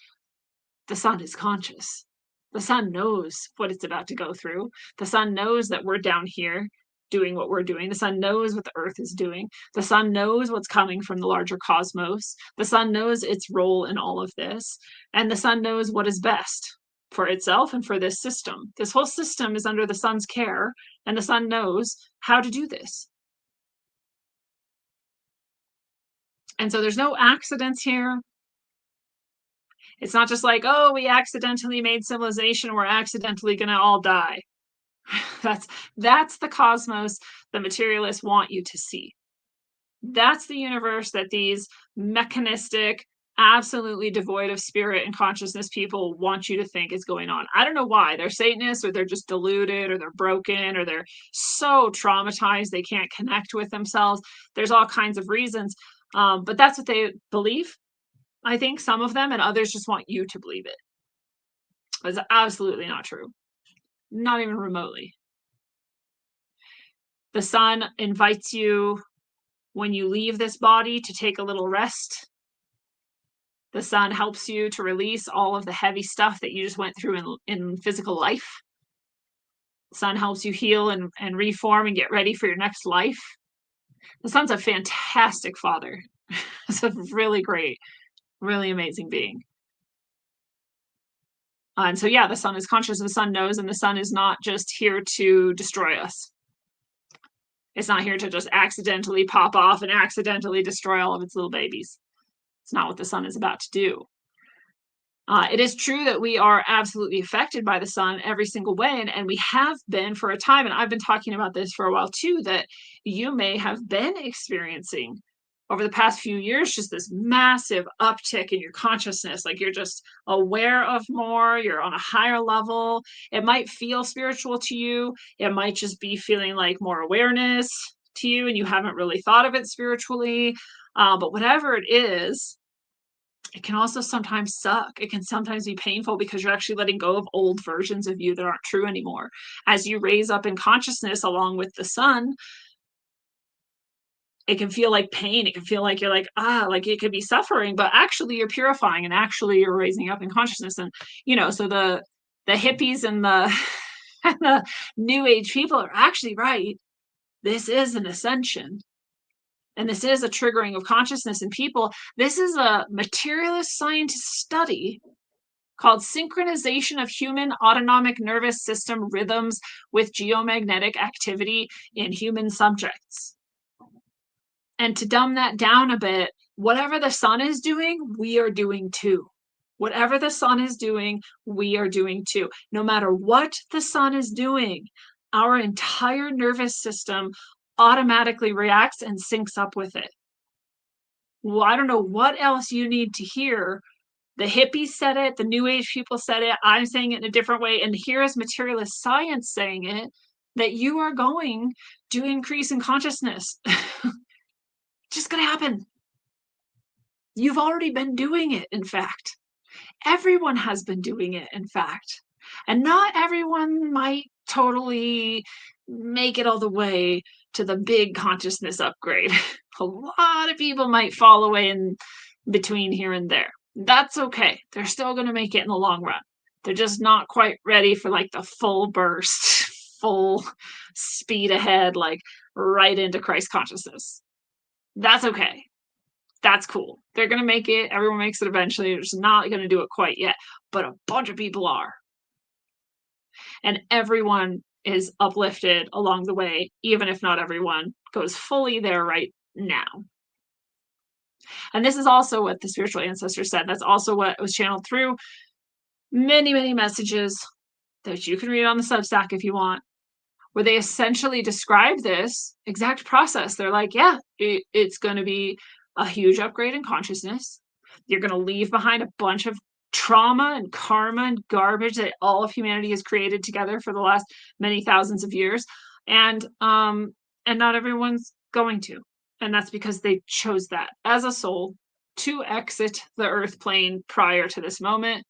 the sun is conscious. The sun knows what it's about to go through. The sun knows that we're down here doing what we're doing. The sun knows what the earth is doing. The sun knows what's coming from the larger cosmos. The sun knows its role in all of this. And the sun knows what is best for itself and for this system. This whole system is under the sun's care, and the sun knows how to do this. And so there's no accidents here. It's not just like, oh, we accidentally made civilization, we're accidentally going to all die. That's the cosmos the materialists want you to see. That's the universe that these mechanistic, absolutely devoid of spirit and consciousness people want you to think is going on. I don't know why. They're Satanists, or they're just deluded, or they're broken, or they're so traumatized they can't connect with themselves. There's all kinds of reasons. But that's what they believe. I think some of them, and others just want you to believe it. It's absolutely not true. Not even remotely. The sun invites you when you leave this body to take a little rest. The sun helps you to release all of the heavy stuff that you just went through in physical life. The sun helps you heal and reform and get ready for your next life. The sun's a fantastic father. It's a really great, really amazing being. And so, yeah, the sun is conscious, the sun knows, and the sun is not just here to destroy us. It's not here to just accidentally pop off and accidentally destroy all of its little babies. It's not what the sun is about to do. It is true that we are absolutely affected by the sun every single way, and we have been for a time. And I've been talking about this for a while too, that you may have been experiencing over the past few years just this massive uptick in your consciousness. Like you're just aware of more, you're on a higher level. It might feel spiritual to you, it might just be feeling like more awareness to you, and you haven't really thought of it spiritually. But whatever it is, it can also sometimes suck. It can sometimes be painful because you're actually letting go of old versions of you that aren't true anymore. As you raise up in consciousness along with the sun, it can feel like pain. It can feel like you're like, like it could be suffering, but actually you're purifying and actually you're raising up in consciousness. And, so the hippies and the, and the new age people are actually right. This is an ascension. And this is a triggering of consciousness in people. This is a materialist scientist study called Synchronization of Human Autonomic Nervous System Rhythms with Geomagnetic Activity in Human Subjects. And to dumb that down a bit, whatever the sun is doing, we are doing too. Whatever the sun is doing, we are doing too. No matter what the sun is doing, our entire nervous system automatically reacts and syncs up with it. Well, I don't know what else you need to hear. The hippies said it, the new age people said it, I'm saying it in a different way, and here is materialist science saying it, that you are going to increase in consciousness. Just gonna happen. You've already been doing it, in fact. Everyone has been doing it, in fact. And not everyone might totally make it all the way to the big consciousness upgrade. A lot of people might fall away in between here and there. That's okay. They're still going to make it in the long run. They're just not quite ready for like the full burst, full speed ahead, like right into Christ consciousness. That's okay. That's cool. They're going to make it. Everyone makes it eventually. They're just not going to do it quite yet. But a bunch of people are. And everyone is uplifted along the way, even if not everyone goes fully there right now. And this is also what the spiritual ancestors said. That's also what was channeled through many, many messages that you can read on the Substack if you want, where they essentially describe this exact process. They're like, yeah, it's going to be a huge upgrade in consciousness. You're going to leave behind a bunch of trauma and karma and garbage that all of humanity has created together for the last many thousands of years. And not everyone's going to. And that's because they chose that as a soul to exit the earth plane prior to this moment.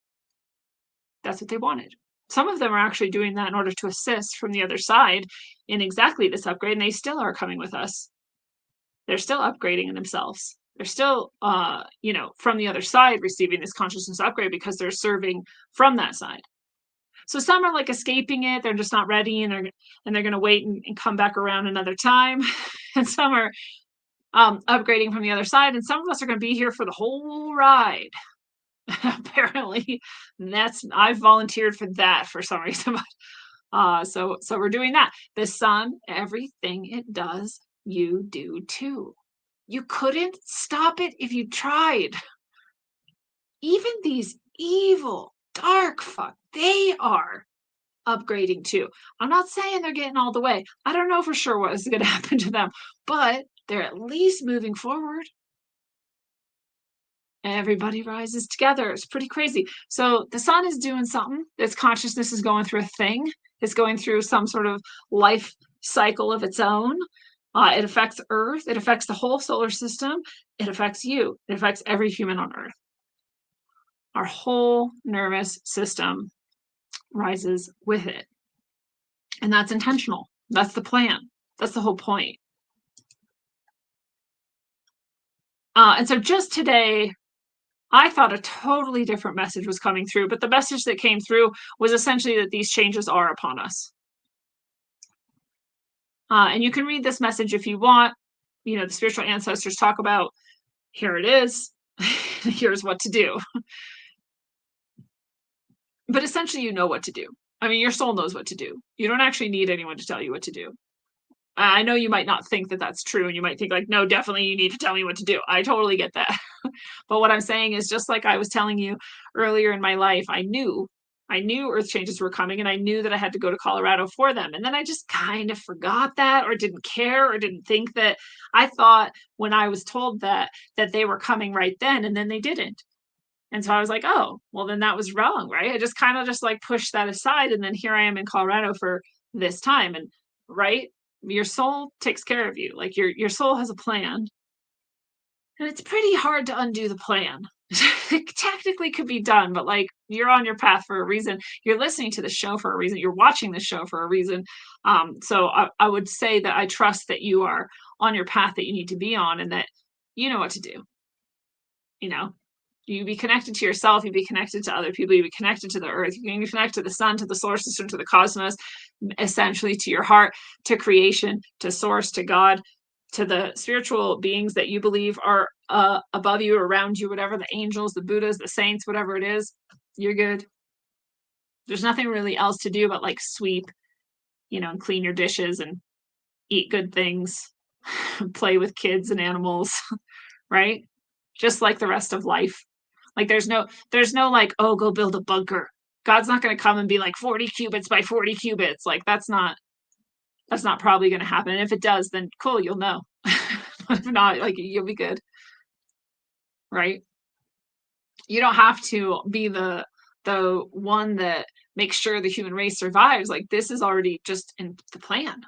That's what they wanted. Some of them are actually doing that in order to assist from the other side in exactly this upgrade, and they still are coming with us. They're still upgrading themselves. They're still, from the other side receiving this consciousness upgrade because they're serving from that side. So some are like escaping it. They're just not ready, and they're going to wait and come back around another time. And some are upgrading from the other side, and some of us are going to be here for the whole ride. Apparently, and I've volunteered for that for some reason. So we're doing that. The sun, everything it does, you do too. You couldn't stop it if you tried. Even these evil, dark fuck, they are upgrading too. I'm not saying they're getting all the way. I don't know for sure what is going to happen to them, but they're at least moving forward. Everybody rises together. It's pretty crazy. So the sun is doing something. Its consciousness is going through a thing. It's going through some sort of life cycle of its own. It affects Earth. It affects the whole solar system. It affects you. It affects every human on Earth. Our whole nervous system rises with it. And that's intentional. That's the plan. That's the whole point. And so just today, I thought a totally different message was coming through, but the message that came through was essentially that these changes are upon us. And you can read this message if you want. The spiritual ancestors talk about, here it is, here's what to do. But essentially, you know what to do. I mean, your soul knows what to do. You don't actually need anyone to tell you what to do. I know you might not think that that's true, and you might think like, no, definitely you need to tell me what to do. I totally get that. But what I'm saying is, just like I was telling you earlier in my life, I knew earth changes were coming, and I knew that I had to go to Colorado for them. And then I just kind of forgot that, or didn't care, or didn't think that. I thought when I was told that they were coming right then, and then they didn't. And so I was like, oh, well, then that was wrong, right? I just kind of just like pushed that aside. And then here I am in Colorado for this time. And right, your soul takes care of you. Like your soul has a plan. And it's pretty hard to undo the plan. It technically could be done, but like you're on your path for a reason. You're listening to the show for a reason. You're watching the show for a reason. So I would say that I trust that you are on your path that you need to be on, and that you know what to do. You know, you be connected to yourself, you be connected to other people, you be connected to the earth, you can be connected to the sun, to the solar system, to the cosmos, essentially to your heart, to creation, to source, to God, to the spiritual beings that you believe are above you, around you, whatever, the angels, the Buddhas, the saints, whatever it is. You're good. There's nothing really else to do but like sweep, and clean your dishes and eat good things, play with kids and animals, right? Just like the rest of life. Like there's no like, oh, go build a bunker. God's not going to come and be like 40 cubits by 40 cubits. Like that's not probably going to happen. And if it does, then cool, you'll know. If not, like you'll be good. Right? You don't have to be the one that makes sure the human race survives. Like this is already just in the plan.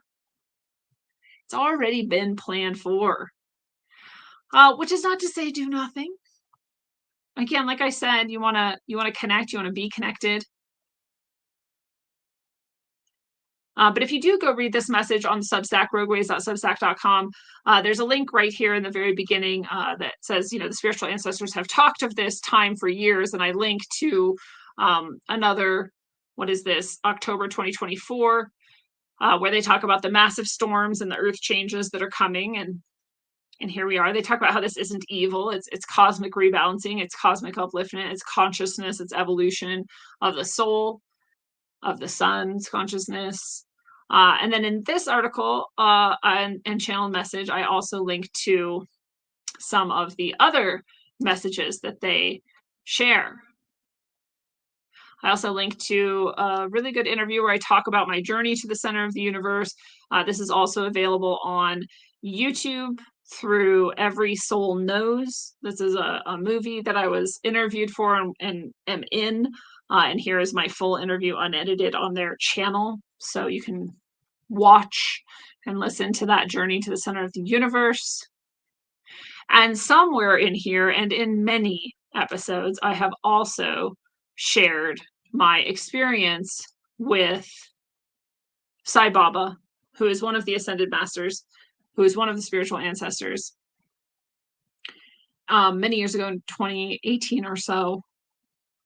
It's already been planned for. Which is not to say do nothing. Again, like I said, you wanna connect, you wanna be connected. But if you do go read this message on the Substack, rogueways.substack.com, there's a link right here in the very beginning that says, the spiritual ancestors have talked of this time for years. And I link to another, what is this, October 2024, where they talk about the massive storms and the earth changes that are coming. And here we are. They talk about how this isn't evil. It's cosmic rebalancing. It's cosmic upliftment. It's consciousness. It's evolution of the soul, of the sun's consciousness. And then in this article and channel message, I also link to some of the other messages that they share. I also link to a really good interview where I talk about my journey to the center of the universe. This is also available on YouTube through Every Soul Knows. This is a movie that I was interviewed for and am in. And here is my full interview unedited on their channel. So you can watch and listen to that journey to the center of the universe. And somewhere in here and in many episodes, I have also shared my experience with Sai Baba, who is one of the Ascended Masters, who is one of the spiritual ancestors. Many years ago in 2018 or so,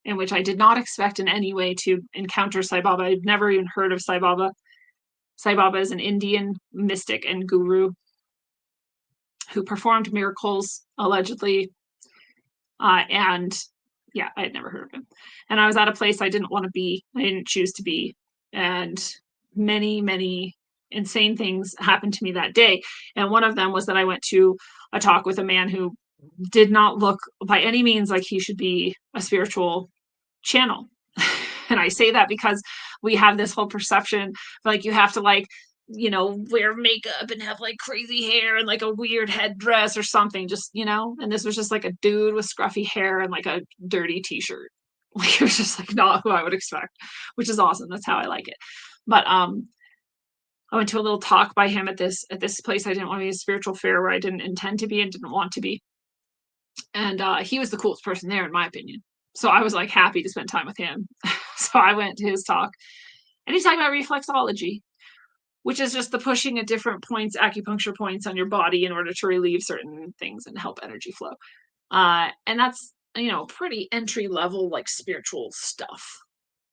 in which I did not expect in any way to encounter Sai Baba. I'd never even heard of Sai Baba. Sai Baba is an Indian mystic and guru who performed miracles, allegedly. And yeah, I had never heard of him. And I was at a place I didn't want to be. I didn't choose to be. And many, many insane things happened to me that day. And one of them was that I went to a talk with a man who did not look by any means like he should be a spiritual channel. And I say that because we have this whole perception like you have to wear makeup and have like crazy hair and like a weird headdress or something, just, and this was just like a dude with scruffy hair and like a dirty t-shirt. Like it was just like not who I would expect, which is awesome. That's how I like it. But I went to a little talk by him at this place I didn't want to be, a spiritual fair where I didn't intend to be and didn't want to be. And he was the coolest person there, in my opinion. So I was like happy to spend time with him. So I went to his talk, and he's talking about reflexology, which is just the pushing at different points, acupuncture points on your body in order to relieve certain things and help energy flow. And that's, pretty entry level, like spiritual stuff.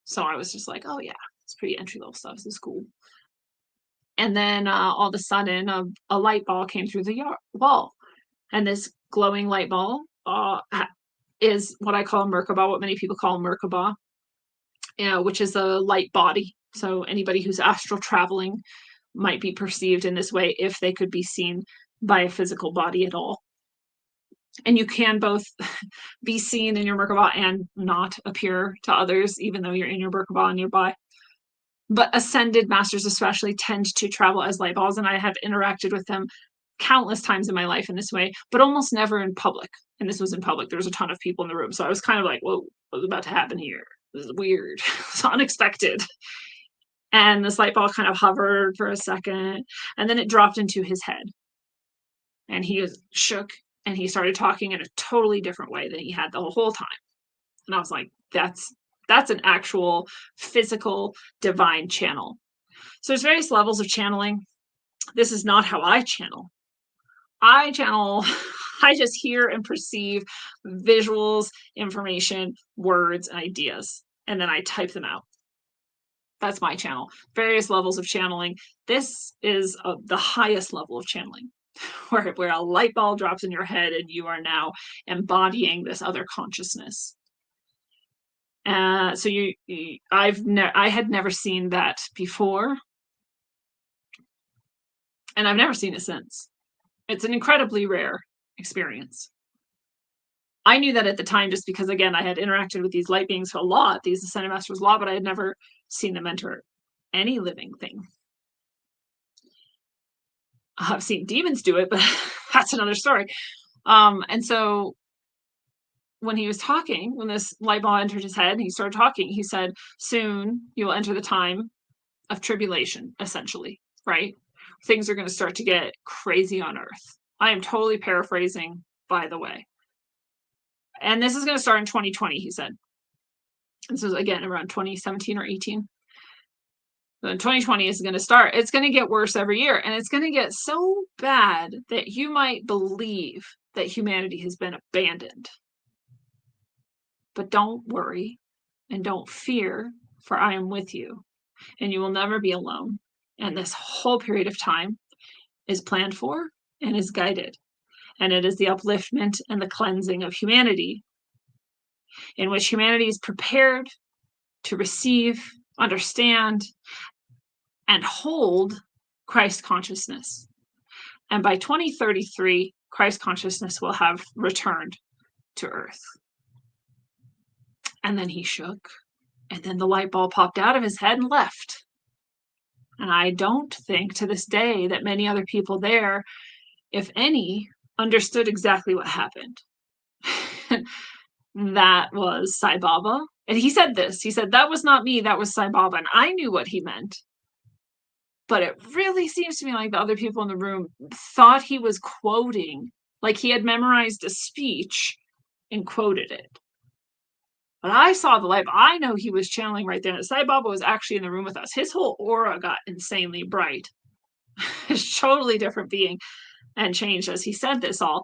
So I was just like, oh yeah, it's pretty entry level stuff. This is cool. And then all of a sudden, a light ball came through the wall, and this glowing light ball is what I call Merkaba, what many people call Merkaba. which is a light body. So anybody who's astral traveling might be perceived in this way if they could be seen by a physical body at all. And you can both be seen in your Merkaba and not appear to others, even though you're in your Merkaba nearby. But ascended masters especially tend to travel as light balls, and I have interacted with them countless times in my life in this way, but almost never in public. And this was in public. There was a ton of people in the room. So I was kind of like, whoa, what's about to happen here? This is weird. It's unexpected. And this light ball kind of hovered for a second, and then it dropped into his head. And he shook, and he started talking in a totally different way than he had the whole time. And I was like, that's an actual physical divine channel. So there's various levels of channeling. This is not how I channel. I just hear and perceive visuals, information, words, and ideas, and then I type them out. That's my channel. Various levels of channeling. This is the highest level of channeling, where a light bulb drops in your head and you are now embodying this other consciousness. So I had never seen that before, and I've never seen it since. It's an incredibly rare experience. I knew that at the time just because, again, I had interacted with these light beings a lot, these Ascended Masters a lot, but I had never seen them enter any living thing. I've seen demons do it, but that's another story. And so when he was talking, when this light ball entered his head and he started talking, he said, soon you will enter the time of tribulation, essentially, right? Things are going to start to get crazy on Earth. I am totally paraphrasing, by the way. And this is going to start in 2020, he said. This was, again, around 2017 or 18. Then 2020 is going to start. It's going to get worse every year. And it's going to get so bad that you might believe that humanity has been abandoned. But don't worry and don't fear, for I am with you. And you will never be alone. And this whole period of time is planned for and is guided. And it is the upliftment and the cleansing of humanity, in which humanity is prepared to receive, understand, and hold Christ consciousness. And by 2033, Christ consciousness will have returned to Earth. And then he shook, and then the light bulb popped out of his head and left. And I don't think to this day that many other people there, if any, understood exactly what happened. That was Sai Baba. And he said this. He said, that was not me, that was Sai Baba. And I knew what he meant. But it really seems to me like the other people in the room thought he was quoting, like he had memorized a speech and quoted it. But I saw the light. I know he was channeling right there. Sai Baba was actually in the room with us. His whole aura got insanely bright. His totally different being and changed as he said this all.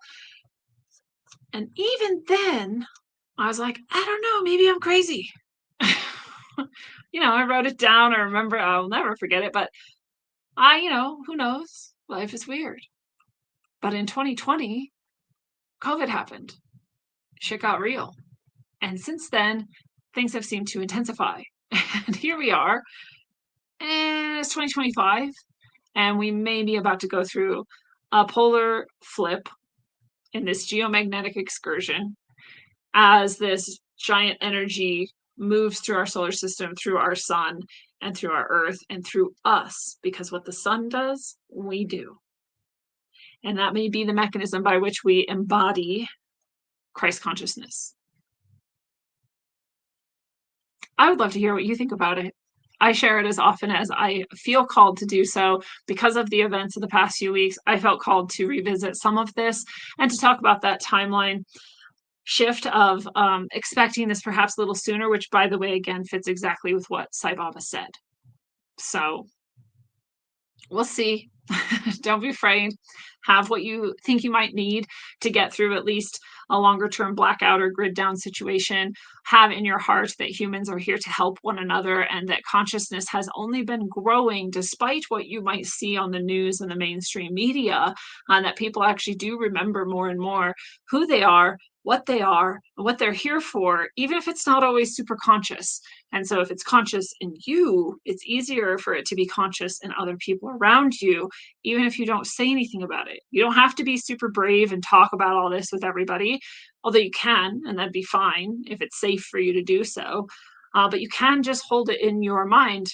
And even then, I was like, I don't know, maybe I'm crazy. I wrote it down. I remember, I'll never forget it. But who knows? Life is weird. But in 2020, COVID happened. Shit got real. And since then, things have seemed to intensify. And here we are. And it's 2025. And we may be about to go through a polar flip in this geomagnetic excursion as this giant energy moves through our solar system, through our sun, and through our earth, and through us. Because what the sun does, we do. And that may be the mechanism by which we embody Christ consciousness. I would love to hear what you think about it. I share it as often as I feel called to do so. Because of the events of the past few weeks, I felt called to revisit some of this and to talk about that timeline shift of expecting this perhaps a little sooner, which, by the way, again, fits exactly with what Sai Baba said. So we'll see. Don't be afraid. Have what you think you might need to get through at least a longer term blackout or grid down situation. Have in your heart that humans are here to help one another, and that consciousness has only been growing despite what you might see on the news and the mainstream media, and that people actually do remember more and more who they are, what they are and what they're here for, even if it's not always super conscious. And so if it's conscious in you, it's easier for it to be conscious in other people around you, even if you don't say anything about it. You don't have to be super brave and talk about all this with everybody, although you can, and that'd be fine if it's safe for you to do so. But you can just hold it in your mind.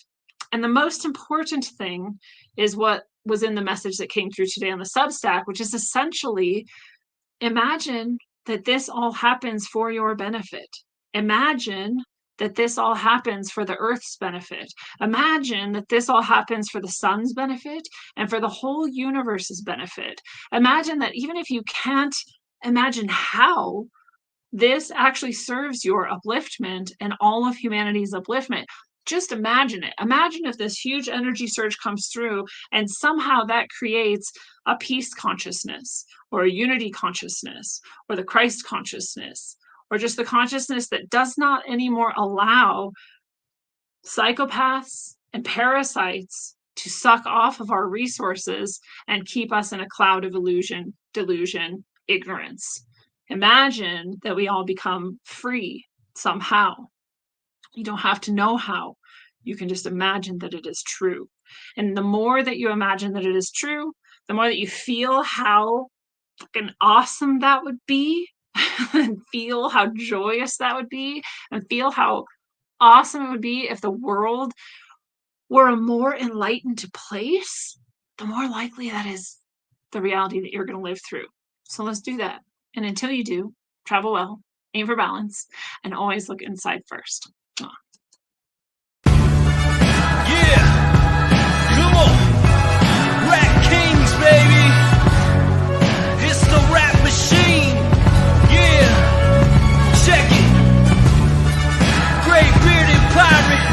And the most important thing is what was in the message that came through today on the Substack, which is essentially imagine that this all happens for your benefit. Imagine that this all happens for the Earth's benefit. Imagine that this all happens for the sun's benefit and for the whole universe's benefit. Imagine that even if you can't imagine how, this actually serves your upliftment and all of humanity's upliftment. Just imagine it. Imagine if this huge energy surge comes through and somehow that creates a peace consciousness or a unity consciousness or the Christ consciousness, or just the consciousness that does not anymore allow psychopaths and parasites to suck off of our resources and keep us in a cloud of illusion, delusion, ignorance. Imagine that we all become free somehow. You don't have to know how. You can just imagine that it is true. And the more that you imagine that it is true, the more that you feel how fucking awesome that would be, and feel how joyous that would be, and feel how awesome it would be if the world were a more enlightened place, the more likely that is the reality that you're going to live through. So let's do that. And until you do, travel well, aim for balance, and always look inside first. Yeah, come on, Rap Kings, baby. It's the rap machine. Yeah, check it. Gray bearded pirate,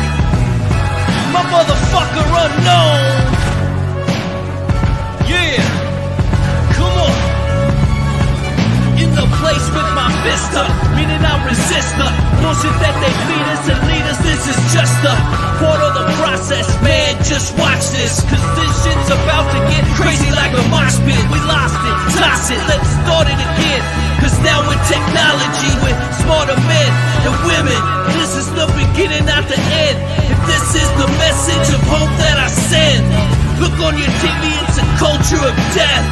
my motherfucker unknown. Yeah, come on. In the place with my fist up, meaning I resist the bullshit that they feed us and lead us. This is just a part of the process, man. Just watch this, cause this shit's about to get crazy like a mosh pit. We lost it, toss it, let's start it again. Cause now with technology, with smarter men and women, this is the beginning, not the end. If this is the message of hope that I send, look on your TV, it's a culture of death.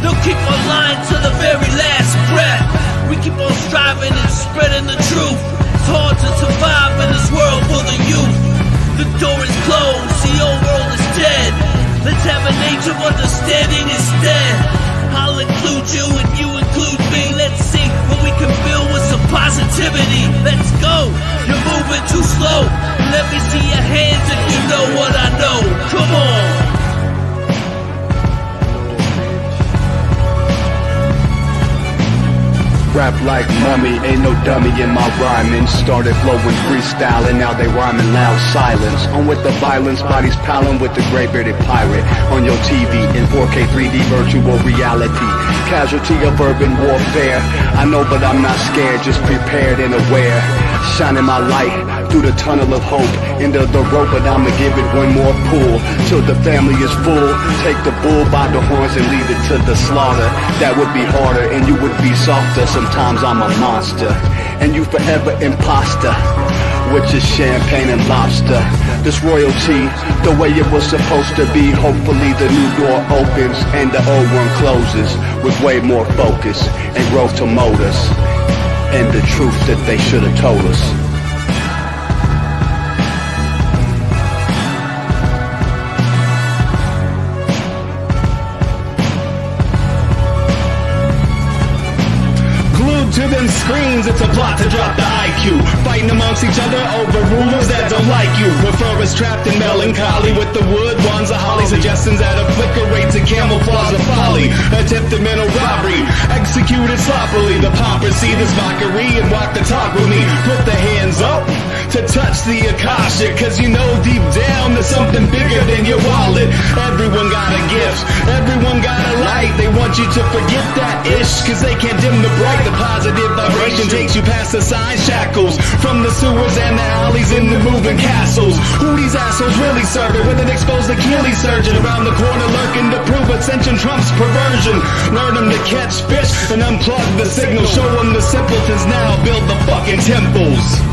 They'll keep on lying to the very last breath. We keep on striving and spreading the truth. It's hard to survive in this world for the youth. The door is closed, the old world is dead. Let's have an age of understanding instead. I'll include you and you include me. Let's see what we can build with some positivity. Let's go, you're moving too slow. Let me see your hands if you know what I know. Come on. Rap like mummy, ain't no dummy in my rhyming. Started flowing freestyling, now they rhyming loud silence. On with the violence, bodies piling with the gray-bearded pirate. On your TV in 4K 3D virtual reality. Casualty of urban warfare. I know but I'm not scared, just prepared and aware. Shining my light through the tunnel of hope. Into the rope, but I'ma give it one more pull. Till the family is full. Take the bull by the horns and lead it to the slaughter. That would be harder and you would be softer. Sometimes I'm a monster, and you forever imposter, with your champagne and lobster. This royalty, the way it was supposed to be. Hopefully the new door opens and the old one closes, with way more focus and growth to mold us, and the truth that they should have told us. To them screens, it's a plot to drop the IQ. Fighting amongst each other over rulers that don't like you. Refer trapped in melancholy with the wood wands of holly. Suggestions that a flicker rate to camouflage a folly. Attempted mental robbery, executed sloppily. The paupers see this mockery and walk the talk with me. Put the hands up to touch the Akasha, cause you know deep down there's something bigger than your wallet. Everyone got a gift, everyone got a light. They want you to forget that ish, cause they can't dim the bright, the positive vibration Ascension takes you past the side shackles, from the sewers and the alleys in the moving castles. Who these assholes really serving with an exposed Achilles surgeon around the corner lurking to prove Ascension trumps perversion? Learn them to catch fish and unplug the signal. Show them the simpletons now build the fucking temples.